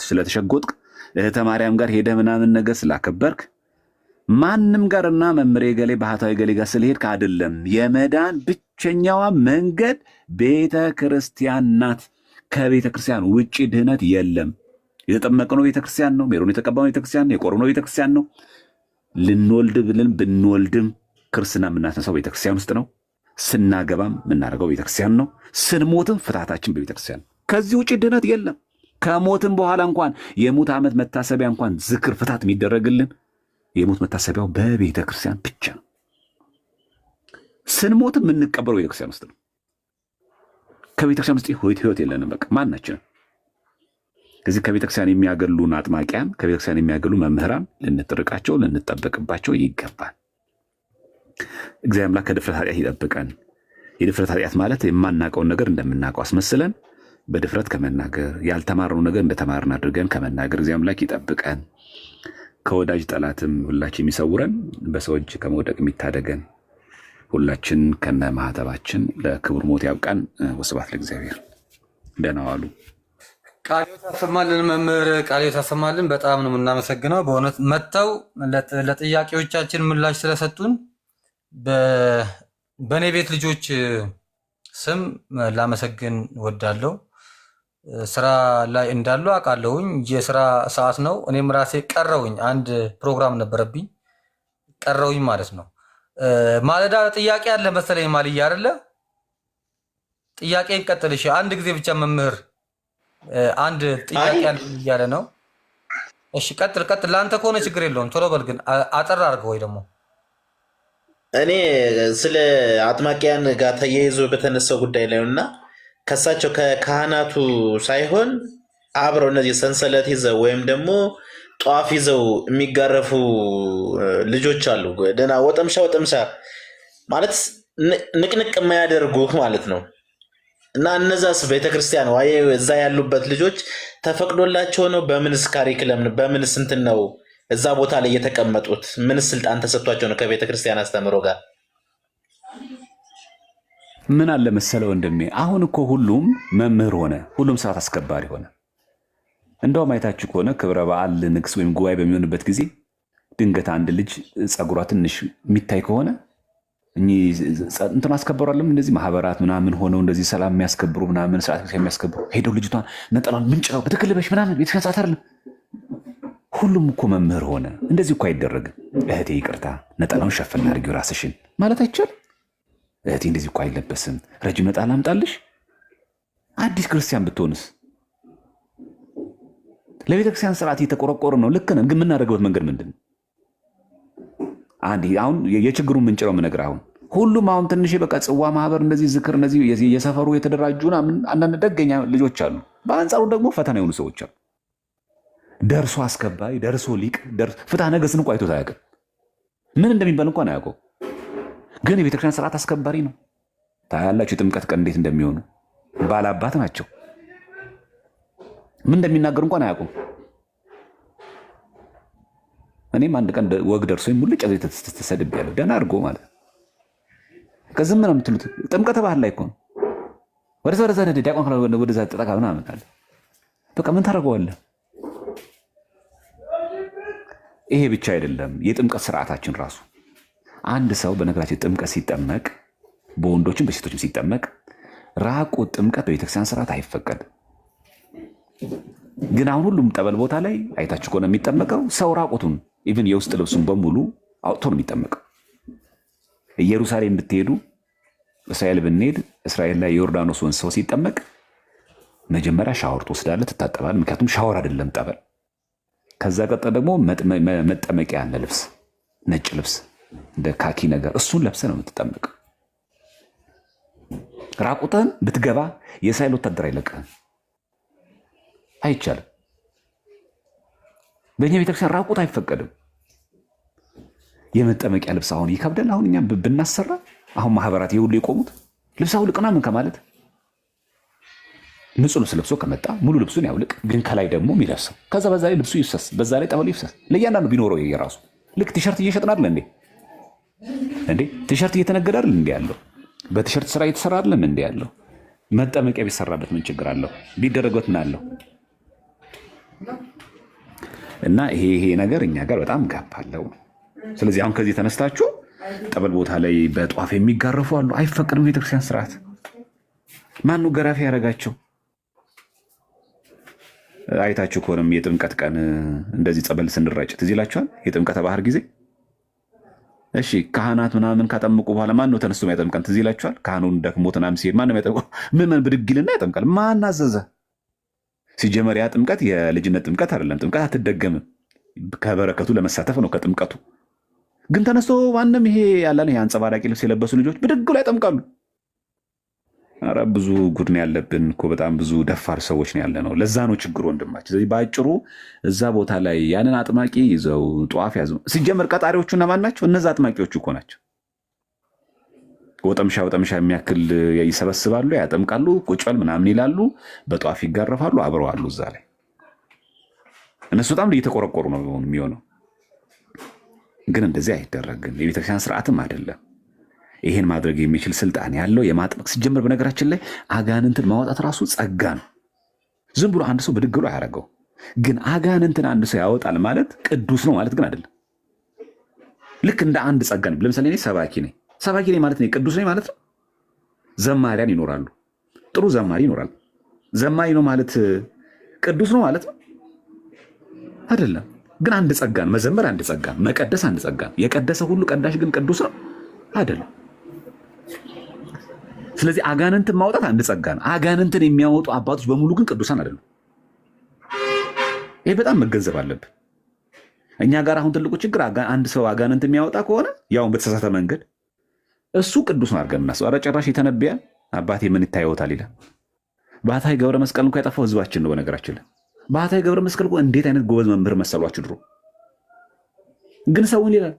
ስለተሸጎጥክ እህተ ማርያም ጋር ሄደ ምናምን ነገር ስላከበርክ ማንም ጋርና መምሬ ገሌ ባህታዊ ገሌ ጋር ስለሄድክ አይደለም። የመዳን ብቸኛዋ መንገድ ቤተ ክርስቲያን ናት። ከቤተ ክርስቲያን ውጪ ድህነት የለም። የተጠመቅነው ቤተ ክርስቲያን ነው። ሜሮን የተቀባነው ቤተ ክርስቲያን ነው። የቆረብነው ቤተ ክርስቲያን ነው። ልንወልድ ብለን ብንወልድም ክርስትና የምናስነሳው ቤተ ክርስቲያን ውስጥ ነው። ስናገባም የምናደርገው ቤተ ክርስቲያን ነው። ስንሞትም ፍትሐታችን በቤተ ክርስቲያን ነው። ከዚህ ውጪ ድህነት የለም። ከሞትም በኋላ እንኳን የሙት ዓመት መታሰቢያ እንኳን ዝክር ፍትሐት የሚደረግልን የሞት መታሰቢያው በቤተ ክርስቲያን ብቻ ነው። ስንሞትም የምንቀበረው ቤተ ክርስቲያን ውስጥ ነው። ከቤተ ክርስቲያን ውስጥ ህይወት የለንም። በቃ ማናችንም። ከዚህ ከቤተ ክርስቲያን የሚያገሉን አጥማቂያን፣ ከቤተ ክርስቲያን የሚያገሉ መምህራን ልንጥርቃቸው፣ ልንጠበቅባቸው ይገባል። እግዚአብሔር አምላክ ከድፍረት ኃጢአት ይጠብቀን። የድፍረት ኃጢአት ማለት የማናውቀውን ነገር እንደምናውቀው አስመስለን በድፍረት ከመናገር፣ ያልተማርነው ነገር እንደተማርን አድርገን ከመናገር እግዚአብሔር አምላክ ይጠብቀን። ከወዳጅ ጠላትም ሁላችን የሚሰውረን፣ በሰው እጅ ከመውደቅ የሚታደገን፣ ሁላችን ከነ ማህተባችን ለክቡር ሞት ያብቃን። ወስብሐት ለእግዚአብሔር። ደህና ዋሉ። ቃልዮት ያሰማልን መምህር፣ ቃልዮት ያሰማልን። በጣም ነው የምናመሰግነው በእውነት መጥተው ለጥያቄዎቻችን ምላሽ ስለሰጡን በእኔ ቤት ልጆች ስም ላመሰግን ወዳለሁ። ስራ ላይ እንዳሉ አውቃለሁኝ። የስራ ሰዓት ነው። እኔም ራሴ ቀረውኝ፣ አንድ ፕሮግራም ነበረብኝ ቀረውኝ ማለት ነው። ማለዳ ጥያቄ አለ መሰለኝ ማልያ አይደለ? ጥያቄ እንቀጥልሽ። አንድ ጊዜ ብቻ መምህር አንድ ጥያቄ አለ እያለ ነው። እሺ ቀጥል ቀጥል። ለአንተ ከሆነ ችግር የለውም። ቶሎ በል ግን አጠር አድርገው ወይ ደግሞ እኔ ስለ አጥማቂያን ጋር ተያይዞ በተነሳው ጉዳይ ላይ እና ከሳቸው ከካህናቱ ሳይሆን አብረው እነዚህ ሰንሰለት ይዘው ወይም ደግሞ ጧፍ ይዘው የሚጋረፉ ልጆች አሉ። ደህና ወጠምሻ ማለት ንቅንቅ የማያደርጉ ማለት ነው። እና እነዛስ ቤተክርስቲያን ወይ እዛ ያሉበት ልጆች ተፈቅዶላቸው ነው? በምንስ ካሪክለም በምንስ እንትን ነው እዛ ቦታ ላይ የተቀመጡት? ምንስ ስልጣን ተሰጥቷቸው ነው ከቤተክርስቲያን አስተምሮ ጋር? ምን አለ መሰለ ወንድሜ፣ አሁን እኮ ሁሉም መምህር ሆነ፣ ሁሉም ስርዓት አስከባሪ ሆነ። እንደውም አይታችሁ ከሆነ ክብረ በዓል ንግስ ወይም ጉባኤ በሚሆንበት ጊዜ ድንገት አንድ ልጅ ጸጉሯ ትንሽ የሚታይ ከሆነ እንትን አስከበሯለም እንደዚህ ማህበራት ምናምን ሆነው እንደዚህ ሰላም የሚያስከብሩ ምናምን ስርዓት የሚያስከብሩ ሄደው ልጅቷን ነጠላውን ምንጭረው በትክልበሽ ምናምን ቤተክርስቲያን ሰዓት አይደለም። ሁሉም እኮ መምህር ሆነ። እንደዚህ እኮ አይደረግም። እህቴ ይቅርታ ነጠላውን ሸፈን አድርጊው ራስሽን ማለት አይቻልም። እህቴ እንደዚህ እኮ አይለበስም። ረጅም ነጠላ አምጣልሽ። አዲስ ክርስቲያን ብትሆንስ? ለቤተክርስቲያን ስርዓት እየተቆረቆረ ነው። ልክ ነን። ግን የምናደርገበት መንገድ ምንድን ነው? አሁን የችግሩን ምንጭ ነው የምነግርህ። አሁን ሁሉም አሁን ትንሽ በቃ ጽዋ ማህበር እንደዚህ ዝክር እነዚህ የሰፈሩ የተደራጁ አንዳንድ ደገኛ ልጆች አሉ። በአንጻሩ ደግሞ ፈተና የሆኑ ሰዎች አሉ። ደርሶ አስከባሪ፣ ደርሶ ሊቅ፣ ፍትሐ ነገሥትን እንኳ አይቶት አያውቅም። ምን እንደሚባል እንኳን አያውቀው። ግን የቤተክርስቲያን ስርዓት አስከባሪ ነው። ታያላችሁ የጥምቀት ቀን እንዴት እንደሚሆኑ ባላባት ናቸው። ምን እንደሚናገሩ እንኳን አያውቁም። እኔም አንድ ቀን ወግ ደርሶ ሙልጭ ተሰድብ ያለ ደህና አድርጎ ማለት ከዝም ነው የምትሉት። ጥምቀተ ባህል ላይ እኮ ነው። ወደዛ ዲያቆን ወደዛ ተጠቃ ምናምን አለ። በቃ ምን ታደርገዋለህ? ይሄ ብቻ አይደለም። የጥምቀት ስርዓታችን ራሱ አንድ ሰው በነገራችን ጥምቀት ሲጠመቅ በወንዶችም በሴቶችም ሲጠመቅ ራቁት ጥምቀት በቤተክርስቲያን ስርዓት አይፈቀድም። ግን አሁን ሁሉም ጠበል ቦታ ላይ አይታችሁ ከሆነ የሚጠመቀው ሰው ራቁቱን ኢቭን የውስጥ ልብሱን በሙሉ አውጥቶ ነው የሚጠመቀው። ኢየሩሳሌም ብትሄዱ፣ እስራኤል ብንሄድ፣ እስራኤል ላይ የዮርዳኖስ ወንዝ ሰው ሲጠመቅ መጀመሪያ ሻወር ትወስዳለህ፣ ትታጠባለህ። ምክንያቱም ሻወር አይደለም ጠበል። ከዛ ቀጥታ ደግሞ መጠመቂያ ያለ ልብስ፣ ነጭ ልብስ እንደ ካኪ ነገር እሱን ለብሰ ነው የምትጠመቀው። ራቁተን ብትገባ የእስራኤል ወታደር አይለቅህም። አይቻልም። በእኛ ቤተክርስቲያን ራቁት አይፈቀድም። የመጠመቂያ ልብስ አሁን ይከብዳል። አሁን እኛ ብናሰራ አሁን ማህበራት የሁሉ የቆሙት ልብስ አውልቅ ምናምን ከማለት ንጹህ ልብስ ለብሶ ከመጣ ሙሉ ልብሱን ያውልቅ፣ ግን ከላይ ደግሞ የሚለብሰው ከዛ በዛ ላይ ልብሱ ይፍሰስ፣ በዛ ላይ ጠበሉ ይፍሰስ። ለእያንዳንዱ ቢኖረው የራሱ ልክ ቲሸርት እየሸጥን አይደል እንዴ? ቲሸርት እየተነገደ አይደል እንዴ ያለው? በቲሸርት ስራ እየተሰራ አይደለም እንዴ ያለው? መጠመቂያ ቢሰራበት ምን ችግር አለው? ቢደረገት ምን አለው? እና ይሄ ነገር እኛ ጋር በጣም ጋፕ አለው። ስለዚህ አሁን ከዚህ ተነስታችሁ ጠበል ቦታ ላይ በጧፍ የሚጋረፉ አሉ። አይፈቅድም። ቤተክርስቲያን ስርዓት ማነው ገራፊ ያደረጋቸው? አይታችሁ ከሆነም የጥምቀት ቀን እንደዚህ ጸበል ስንረጭ ትዝ ይላችኋል። የጥምቀተ ባህር ጊዜ እሺ፣ ካህናት ምናምን ካጠምቁ በኋላ ማን ነው ተነስቶ የሚያጠምቀን? ትዝ ይላችኋል። ካህኑን ደክሞት ምናምን ሲሄድ ማን ነው የሚያጠምቀው? ምን ብድግ ይልና ያጠምቃል። ማን አዘዘ? ሲጀመር ያ ጥምቀት የልጅነት ጥምቀት አይደለም። ጥምቀት አትደገምም። ከበረከቱ ለመሳተፍ ነው ከጥምቀቱ። ግን ተነስቶ ማንም ይሄ ያለን ይሄ አንጸባራቂ ልብስ የለበሱ ልጆች ብድግ ላይ ያጠምቃሉ። ኧረ ብዙ ጉድ ነው ያለብን እኮ። በጣም ብዙ ደፋር ሰዎች ነው ያለ ነው። ለዛ ነው ችግሩ ወንድማችን። ስለዚህ በአጭሩ እዛ ቦታ ላይ ያንን አጥማቂ ይዘው ጧፍ ያዘው። ሲጀመር ቀጣሪዎቹ እነማን ናቸው? እነዛ አጥማቂዎቹ እኮ ናቸው። ወጠምሻ የሚያክል ይሰበስባሉ፣ ያጠምቃሉ፣ ቁጭ በል ምናምን ይላሉ፣ በጧፍ ይጋረፋሉ፣ አብረው አሉ እዛ ላይ። እነሱ በጣም እየተቆረቆሩ ነው የሚሆነው። ግን እንደዚህ አይደረግም። የቤተክርስቲያን ስርዓትም አይደለም። ይሄን ማድረግ የሚችል ስልጣን ያለው የማጥመቅ ሲጀምር፣ በነገራችን ላይ አጋንንትን ማውጣት ራሱ ጸጋ ነው። ዝም ብሎ አንድ ሰው ብድግ ብሎ አያደርገው። ግን አጋንንትን አንድ ሰው ያወጣል ማለት ቅዱስ ነው ማለት ግን አይደለም። ልክ እንደ አንድ ጸጋ ነው። ለምሳሌ እኔ ሰባኪ ነኝ ማለት ነው ቅዱስ ነኝ ማለት ነው? ዘማሪያን ይኖራሉ፣ ጥሩ ዘማሪ ይኖራል። ዘማሪ ነው ማለት ቅዱስ ነው ማለት ነው አይደለም። ግን አንድ ጸጋ ነው። መዘመር አንድ ጸጋ ነው። መቀደስ አንድ ጸጋ ነው። የቀደሰ ሁሉ ቀዳሽ ግን ቅዱስ ነው አይደለም። ስለዚህ አጋንንትን ማውጣት አንድ ጸጋ ነው። አጋንንትን የሚያወጡ አባቶች በሙሉ ግን ቅዱሳን አይደሉም። ይሄ በጣም መገንዘብ አለብን። እኛ ጋር አሁን ትልቁ ችግር አንድ ሰው አጋንንት የሚያወጣ ከሆነ ያውን በተሳሳተ መንገድ እሱ ቅዱስ ነው አድርገን እናስብ። ኧረ ጭራሽ የተነቢያል አባቴ ምን ይታየውታል ይላል። ባህታዊ ገብረ መስቀል እንኳ ያጠፋው ህዝባችን ነው። በነገራችን ላይ ባህታዊ ገብረ መስቀል እንዴት አይነት ጎበዝ መምህር መሰሏችሁ ድሮ። ግን ሰውን ይላል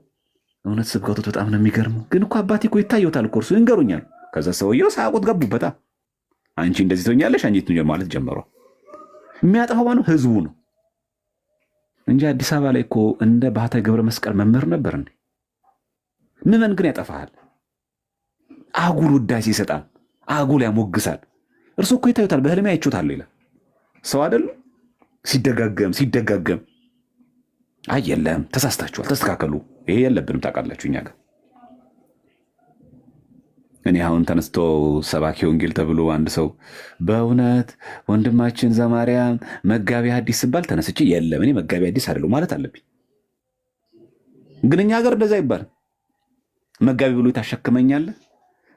እውነት ስብከቱት በጣም ነው የሚገርመው። ግን እኮ አባቴ እኮ ይታየውታል እኮ እርሱ ይንገሩኛል። ከዛ ሰውየው ሳያውቁት ገቡበታ። አንቺ እንደዚህ ትሆኛለሽ አንቺ ማለት ጀመሯ። የሚያጠፋው ማነው? ህዝቡ ነው እንጂ አዲስ አበባ ላይ እኮ እንደ ባህታዊ ገብረ መስቀል መምህር ነበር እንዴ? ምመን ግን ያጠፋሃል። አጉል ውዳሴ ይሰጣል፣ አጉል ያሞግሳል። እርሱ እኮ ይታዩታል፣ በህልሜ አይቼዋለሁ ይላል። ሰው አይደለም? ሲደጋገም አይ የለም ተሳስታችኋል፣ ተስተካከሉ። ይሄ የለብንም ታውቃላችሁ። እኛ ጋር እኔ አሁን ተነስቶ ሰባኪ ወንጌል ተብሎ አንድ ሰው በእውነት ወንድማችን ዘማርያም መጋቢ ሐዲስ ሲባል ተነስቼ የለም እኔ መጋቢ ሐዲስ አይደለሁ ማለት አለብኝ። ግን እኛ ሀገር እንደዛ ይባላል። መጋቢ ብሎ ታሸክመኛለህ፣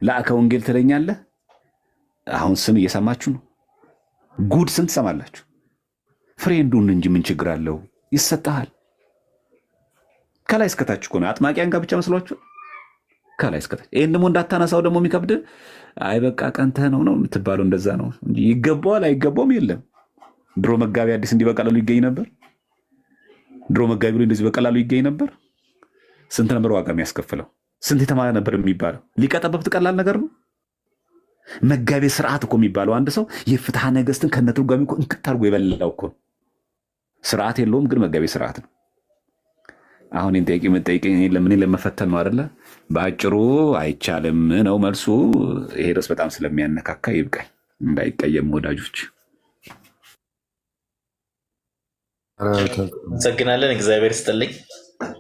ላእከ ወንጌል ትለኛለህ። አሁን ስም እየሰማችሁ ነው። ጉድ ስም ትሰማላችሁ። ፍሬንዱን እንጂ ምን ችግር አለው? ይሰጥሃል። ከላይ እስከታች እኮ ነው። አጥማቂያን ጋር ብቻ መስሏችሁ ከላይ እስከታች። ይህን ደግሞ እንዳታነሳው ደግሞ የሚከብድ አይ በቃ ቀንተህ ነው የምትባለው። እንደዛ ነው እንጂ ይገባዋል አይገባውም የለም። ድሮ መጋቢ ሐዲስ እንዲህ በቀላሉ ይገኝ ነበር? ድሮ መጋቢ ብሎ እንደዚህ በቀላሉ ይገኝ ነበር? ስንት ነበር ዋጋ የሚያስከፍለው? ስንት የተማረ ነበር የሚባለው? ሊቀጠበብት ቀላል ነገር ነው? መጋቢ ስርዓት እኮ የሚባለው አንድ ሰው የፍትሐ ነገሥትን ከነትርጓሚ እኮ እንክት አድርጎ የበላው እኮ ስርዓት የለውም፣ ግን መጋቢ ስርዓት ነው። አሁን ጠይቂ መጠይቀኝ ለምን ለመፈተን ነው አይደለ? በአጭሩ አይቻልም ነው መልሱ። ይሄ ድረስ በጣም ስለሚያነካካ ይብቃኝ፣ እንዳይቀየም ወዳጆች። አመሰግናለን። እግዚአብሔር ይስጥልኝ።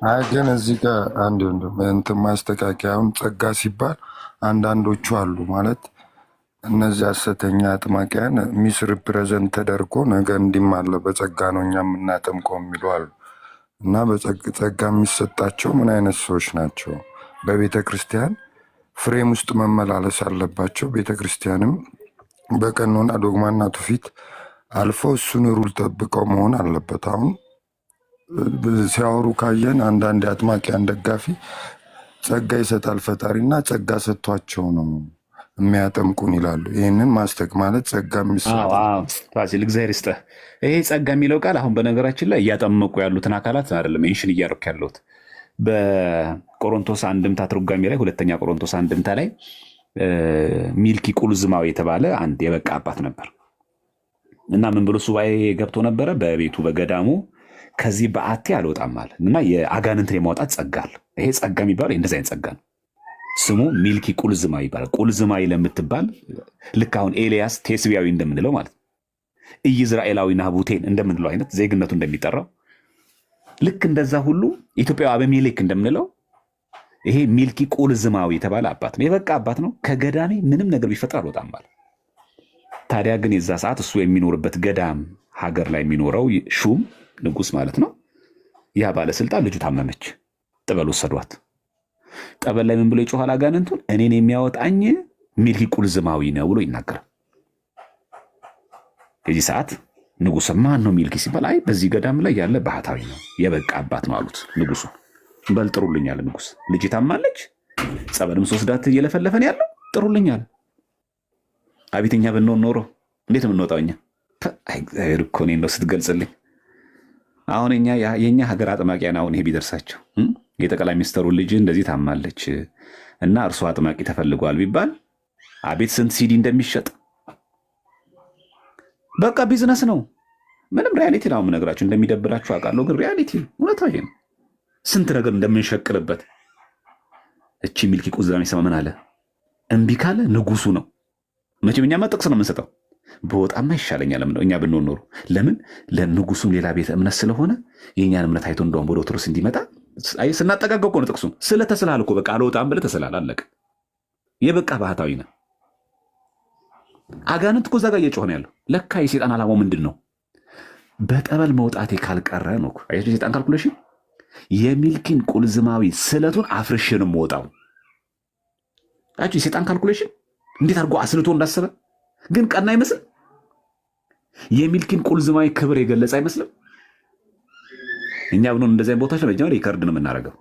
አይ ግን እዚህ ጋር አንድ እንትን ማስተካከያ፣ አሁን ጸጋ ሲባል አንዳንዶቹ አሉ ማለት እነዚህ ሐሰተኛ አጥማቂያን ሚስ ሪፕሬዘንት ተደርጎ ነገ እንዲም አለ በጸጋ ነው እኛ የምናጠምቀው የሚሉ አሉ። እና በጸጋ የሚሰጣቸው ምን አይነት ሰዎች ናቸው? በቤተ ክርስቲያን ፍሬም ውስጥ መመላለስ አለባቸው። ቤተ ክርስቲያንም በቀኖና ዶግማና ትውፊት አልፈው እሱን ሩል ጠብቀው መሆን አለበት። አሁን ሲያወሩ ካየን አንዳንድ የአጥማቂያን ደጋፊ ጸጋ ይሰጣል ፈጣሪና ጸጋ ሰጥቷቸው ነው የሚያጠምቁን ይላሉ። ይህንን ማስተክ ማለት ጸጋ ፋሲል እግዚአብሔር ይስጥህ። ይሄ ጸጋ የሚለው ቃል አሁን በነገራችን ላይ እያጠመቁ ያሉትን አካላት አይደለም ሜንሽን እያደረኩ ያለሁት። በቆሮንቶስ አንድምታ ትርጓሜ ላይ ሁለተኛ ቆሮንቶስ አንድምታ ላይ ሚልኪ ቁልዝማዊ የተባለ አንድ የበቃ አባት ነበር እና ምን ብሎ ሱባኤ ገብቶ ነበረ በቤቱ በገዳሙ ከዚህ በአቴ አልወጣም አለ እና የአጋንንትን የማውጣት ጸጋ አለ። ይሄ ጸጋ የሚባለው እንደዚህ አይነት ጸጋ ነው። ስሙ ሚልኪ ቁልዝማዊ ይባላል። ቁልዝማዊ ለምትባል ልክ አሁን ኤልያስ ቴስቢያዊ እንደምንለው ማለት ነው፣ ኢይዝራኤላዊ ናቡቴን እንደምንለው አይነት ዜግነቱ እንደሚጠራው ልክ እንደዛ ሁሉ ኢትዮጵያዊ አበሜሌክ እንደምንለው ይሄ ሚልኪ ቁልዝማዊ የተባለ አባት ነው። የበቃ አባት ነው። ከገዳሜ ምንም ነገር ቢፈጠር አልወጣም ማለት። ታዲያ ግን የዛ ሰዓት እሱ የሚኖርበት ገዳም ሀገር ላይ የሚኖረው ሹም ንጉስ ማለት ነው፣ ያ ባለስልጣን ልጁ ታመመች፣ ጠበል ወሰዷት። ጠበል ላይ ምን ብሎ ይጮሃል? አጋንንቱን እኔን የሚያወጣኝ ሚልኪ ቁልዝማዊ ነው ብሎ ይናገራል። የዚህ ሰዓት ንጉስ ማን ነው ሚልኪ ሲባል አይ በዚህ ገዳም ላይ ያለ ባህታዊ ነው የበቃ አባት ነው አሉት። ንጉሱ በል ጥሩልኝ አለ። ንጉስ ልጅ ታማለች፣ ጸበልም ሶስዳት እየለፈለፈን ያለው ጥሩልኝ አለ። አቤተኛ ብንሆን ኖሮ እንዴት የምንወጣው እኛ? እግዚአብሔር እኮ እኔን ነው ስትገልጽልኝ። አሁን የእኛ ሀገር አጥማቂያን አሁን ይሄ ቢደርሳቸው የጠቅላይ ሚኒስትሩ ልጅ እንደዚህ ታማለች እና እርሱ አጥማቂ ተፈልጓል ቢባል አቤት ስንት ሲዲ እንደሚሸጥ። በቃ ቢዝነስ ነው። ምንም ሪያሊቲ ነው የምነግራችሁ። እንደሚደብራችሁ አውቃለሁ፣ ግን ሪያሊቲ እውነታዊ ነው። ስንት ነገር እንደምንሸቅልበት። እቺ ሚልኪ ቁልዝማዊ ሰማ ምን አለ? እምቢ ካለ ንጉሱ ነው። መቼም እኛማ ጥቅስ ነው የምንሰጠው። በወጣማ ይሻለኛል ነው እኛ ብንሆን ኖሮ። ለምን ለንጉሱም ሌላ ቤተ እምነት ስለሆነ የእኛን እምነት አይቶ እንደውም ወደ ኦርቶዶክስ እንዲመጣ ስናጠጋገው እኮ ነው ጥቅሱን። ስለተስላል እኮ በቃ አልወጣም ብለህ ተስላል፣ አለቀ። የበቃ ባህታዊ ነህ። አጋንንት እኮ እዛ ጋር እየጮህ ነው ያለው። ለካ የሴጣን ዓላማው ምንድን ነው? በጠበል መውጣቴ ካልቀረ ነው። አያችሁ የሴጣን ካልኩሌሽን። የሚልኪን ቁልዝማዊ ስለቱን አፍርሽንም ወጣው። አያችሁ የሴጣን ካልኩሌሽን እንዴት አድርጎ አስልቶ እንዳሰበ። ግን ቀና አይመስል። የሚልኪን ቁልዝማዊ ክብር የገለጸ አይመስልም። እኛ ብንሆን እንደዚህ አይነት ቦታዎች ለመጀመር ሪከርድ ነው የምናደርገው።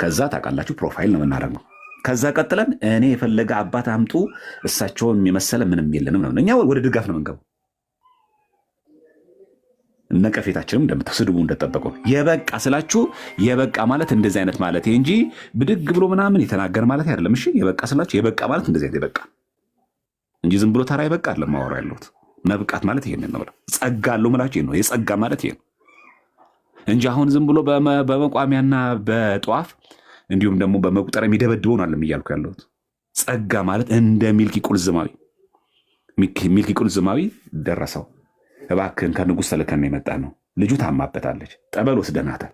ከዛ ታውቃላችሁ ፕሮፋይል ነው የምናደርገው። ከዛ ቀጥለን እኔ የፈለገ አባት አምጡ እሳቸውን የመሰለ ምንም የለንም ነው። እኛ ወደ ድጋፍ ነው የምንገባው። ነቀፌታችንም እንደምትስድቡ እንደተጠበቀው የበቃ ስላችሁ የበቃ ማለት እንደዚህ አይነት ማለት እንጂ ብድግ ብሎ ምናምን የተናገር ማለት አይደለም። እሺ የበቃ ስላችሁ የበቃ ማለት እንደዚህ አይነት የበቃ እንጂ ዝም ብሎ ተራ ይበቃ አይደለም። ማወራ ያለሁት መብቃት ማለት ይሄንን ነው። ጸጋ አለው ማለት ይሄ ነው። የጸጋ ማለት ይሄ ነው እንጂ አሁን ዝም ብሎ በመቋሚያና በጧፍ እንዲሁም ደግሞ በመቁጠር የሚደበድበው ነው አለም እያልኩ ያለሁት። ጸጋ ማለት እንደ ሚልኪ ቁልዝማዊ ደረሰው። እባክህን ከንጉሥ ተልከን የመጣ ነው። ልጁ ታማበታለች፣ ጠበል ወስደናታል።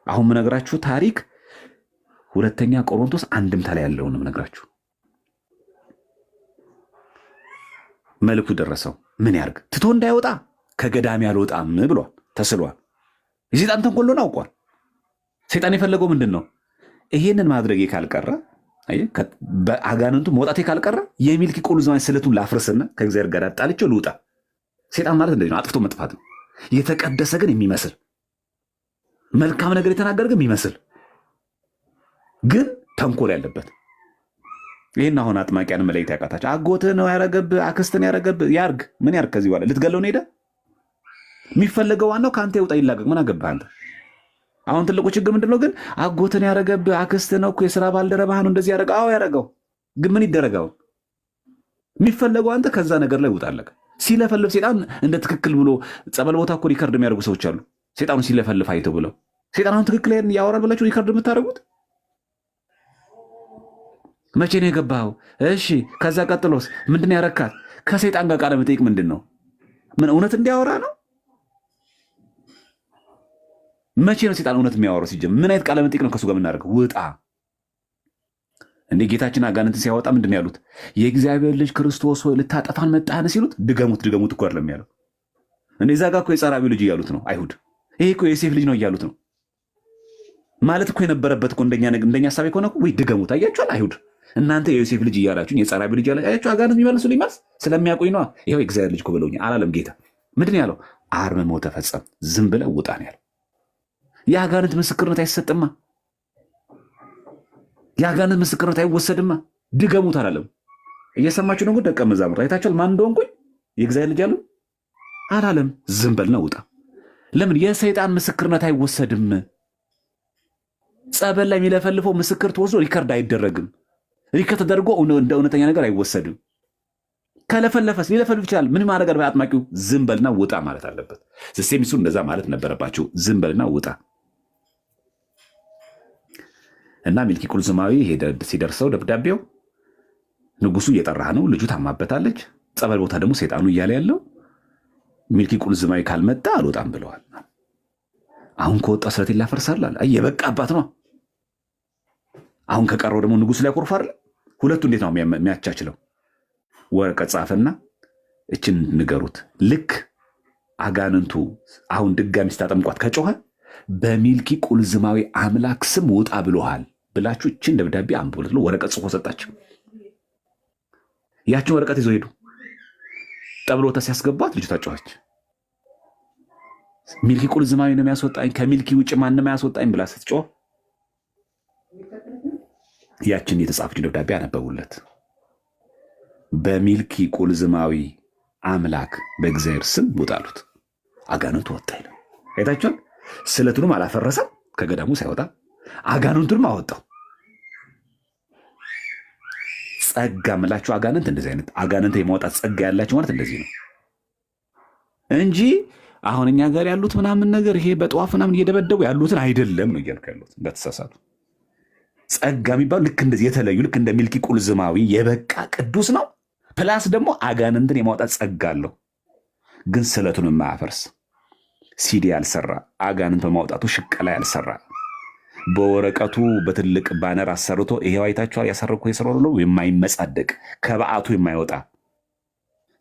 አሁን ምነግራችሁ ታሪክ 2 ቆሮንቶስ 1 ላይ ያለውን ምነግራችሁ። መልኩ ደረሰው። ምን ያርግ? ትቶ እንዳይወጣ ከገዳሚ አልወጣም ብሏል፣ ተስሏል። የሴጣን ተንኮሎን አውቋል። ሴጣን የፈለገው ምንድን ነው? ይሄንን ማድረግ ካልቀረ በአጋንንቱ መውጣት ካልቀረ የሚልኪ ቁልዝማዊ ስለቱን ላፍርስና ከእግዚአብሔር ጋር አጣልቼው ልውጣ። ሴጣን ማለት እንደዚህ ነው፣ አጥፍቶ መጥፋት ነው። የተቀደሰ ግን የሚመስል መልካም ነገር የተናገረ ግን የሚመስል ግን ተንኮል ያለበት። ይህን አሁን አጥማቂያን መለየት ያቃታቸው። አጎትህ ነው ያረገብህ፣ አክስትን ያረገብህ፣ ያርግ። ምን ያርግ? ከዚህ በኋላ ልትገለው ነው ሄደ። የሚፈለገው ዋናው ከአንተ ይውጣ ይላቀቅ። ምን አገባህ አንተ? አሁን ትልቁ ችግር ምንድነው ግን? አጎትን ያረገብህ አክስት ነው እኮ የሥራ ባልደረባህ ነው እንደዚህ ያረገው። አዎ ያረገው፣ ግን ምን ይደረጋው? የሚፈለገው አንተ ከዛ ነገር ላይ ውጣለህ። ሲለፈልፍ ሴጣን እንደ ትክክል ብሎ ጸበል ቦታ እኮ ሪከርድ የሚያደርጉ ሰዎች አሉ። ሴጣኑ ሲለፈልፍ አይተው ብለው ሴጣኑን ትክክል ያወራል ብላችሁ ሪከርድ የምታደርጉት መቼ ነው የገባኸው? እሺ ከዛ ቀጥሎስ ምንድን ነው ያረካት? ከሴጣን ጋር ቃለ መጠይቅ ምንድን ነው? ምን እውነት እንዲያወራ ነው? መቼ ነው ሴጣን እውነት የሚያወራው? ሲጀምር ምን አይነት ቃለ መጠይቅ ነው ከሱ ጋር የምናደርገው? ውጣ እንዴ! ጌታችን አጋንንትን ሲያወጣ ምንድን ነው ያሉት? የእግዚአብሔር ልጅ ክርስቶስ ሆይ ልታጠፋን መጣህን ሲሉት ድገሙት እኮ አይደለም ያለው። እንዴ እዛ ጋር እኮ የጸራቢው ልጅ እያሉት ነው አይሁድ። ይሄ እኮ የዮሴፍ ልጅ ነው እያሉት ነው ማለት እኮ የነበረበት እኮ እንደኛ ሐሳብ ከሆነ ወይ ድገሙት። አያችኋል አይሁድ እናንተ የዮሴፍ ልጅ እያላችሁኝ የጸራቢው ልጅ ያላችሁ አጋንንት የሚመልሱልኝ መልስ ስለሚያውቁኝ ነዋ። ይኸው የእግዚአብሔር ልጅ እኮ ብለውኝ አላለም ጌታ። ምንድን ያለው? አርምሞ ተፈጸም፣ ዝም ብለው ውጣ ነው ያለው። የአጋንንት ምስክርነት አይሰጥማ። የአጋንንት ምስክርነት አይወሰድማ። ድገሙት አላለም። እየሰማችሁ ነው። ደቀ መዛሙርት አይታችኋል ማን እንደሆንኩኝ የእግዚአብሔር ልጅ አለው አላለም። ዝም በልና ውጣ። ለምን? የሰይጣን ምስክርነት አይወሰድም። ጸበል ላይ የሚለፈልፈው ምስክር ተወስዶ ሪከርድ አይደረግም። ሪከርድ ተደርጎ እንደ እውነተኛ ነገር አይወሰድም። ከለፈለፈስ ሊለፈልፍ ይችላል። ምን ማድረግ አለበት? አጥማቂው ዝም በልና ውጣ ማለት አለበት። ዘሴሚሱ እንደዛ ማለት ነበረባቸው። ዝም በልና ውጣ። እና ሚልኪ ቁልዝማዊ ሲደርሰው ደብዳቤው ንጉሱ እየጠራህ ነው፣ ልጁ ታማበታለች፣ ጸበል ቦታ ደግሞ ሴጣኑ እያለ ያለው ሚልኪ ቁልዝማዊ ካልመጣ አልወጣም ብለዋል። አሁን ከወጣ ስለቴን ላፈርሳል አለ። የበቃ አባት ነው። አሁን ከቀረው ደግሞ ንጉሱ ላይ ኮርፋ አይደል? ሁለቱ እንዴት ነው የሚያቻችለው? ወረቀት ጻፈና እችን ንገሩት፣ ልክ አጋንንቱ አሁን ድጋሚ ስታጠምቋት ከጮኸ በሚልኪ ቁልዝማዊ አምላክ ስም ውጣ ብሎሃል ብላችሁ እችን ደብዳቤ አንብቡለት ብሎ ወረቀት ጽፎ ሰጣቸው። ያችን ወረቀት ይዘው ሄዱ። ጠብሎታ ሲያስገባት ልጅቷ ጮኸች። ሚልኪ ቁልዝማዊ ነው የሚያስወጣኝ፣ ከሚልኪ ውጭ ማንም አያስወጣኝ ብላ ስትጮህ ያችን የተጻፈች ደብዳቤ አነበቡለት። በሚልኪ ቁልዝማዊ አምላክ በእግዚአብሔር ስም ውጣ አሉት። አጋንንቱ ወጣ ይላል። አይታችኋል። ስለቱንም አላፈረሰም ከገዳሙ ሳይወጣ፣ አጋንንቱንም አወጣው። ጸጋ ምላችሁ አጋንንት እንደዚህ አይነት አጋንንት የማውጣት ጸጋ ያላቸው ማለት እንደዚህ ነው እንጂ አሁን እኛ ጋር ያሉት ምናምን ነገር ይሄ በጠዋፍ ምናምን እየደበደቡ ያሉትን አይደለም ነው እያልኩ ያሉት። እንዳትሳሳቱ። ጸጋ የሚባሉ ልክ እንደዚህ የተለዩ ልክ እንደ ሚልኪ ቁልዝማዊ የበቃ ቅዱስ ነው። ፕላስ ደግሞ አጋንንትን የማውጣት ጸጋ አለው። ግን ስለቱን የማያፈርስ ሲዲ ያልሰራ አጋንንት በማውጣቱ ሽቀላ ያልሰራ በወረቀቱ በትልቅ ባነር አሰርቶ ይሄው አይታችኋል ያሰረኩ የሰራው ነው የማይመጻደቅ ከበዓቱ የማይወጣ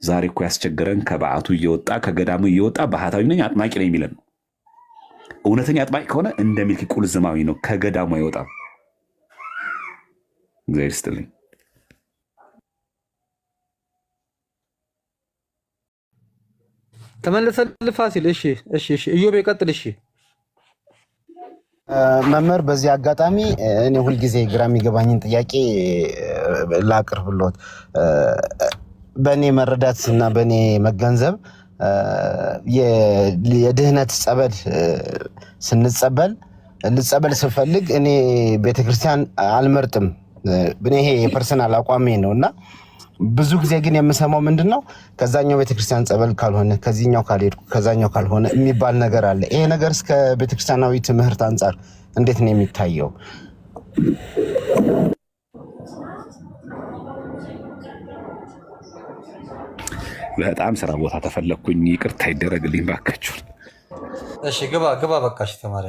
ዛሬ እኮ ያስቸገረን ከበዓቱ እየወጣ ከገዳሙ እየወጣ ባህታዊ ነኝ አጥማቂ ነኝ የሚለን ነው። እውነተኛ አጥማቂ ከሆነ እንደ ሚልኪ ቁልዝማዊ ነው፣ ከገዳሙ አይወጣም። እግዚአብሔር ይስጥልኝ። ተመለሰልህ ፋሲል። እሺ እዮብ ይቀጥል። እሺ መምህር፣ በዚህ አጋጣሚ እኔ ሁልጊዜ ግራ የሚገባኝን ጥያቄ ላቅርብልዎት። በእኔ መረዳት እና በእኔ መገንዘብ የድህነት ጸበል ልጸበል ስፈልግ እኔ ቤተክርስቲያን አልመርጥም። ይሄ የፐርሰናል አቋሜ ነው እና ብዙ ጊዜ ግን የምሰማው ምንድን ነው ከዛኛው ቤተክርስቲያን ጸበል ካልሆነ ከዚህኛው ካልሄድኩ ከዛኛው ካልሆነ የሚባል ነገር አለ። ይሄ ነገር እስከ ቤተክርስቲያናዊ ትምህርት አንጻር እንዴት ነው የሚታየው? በጣም ስራ ቦታ ተፈለግኩኝ፣ ይቅርታ ይደረግልኝ ባካችሁ። እሺ ግባ በቃ። እሺ ተማሪ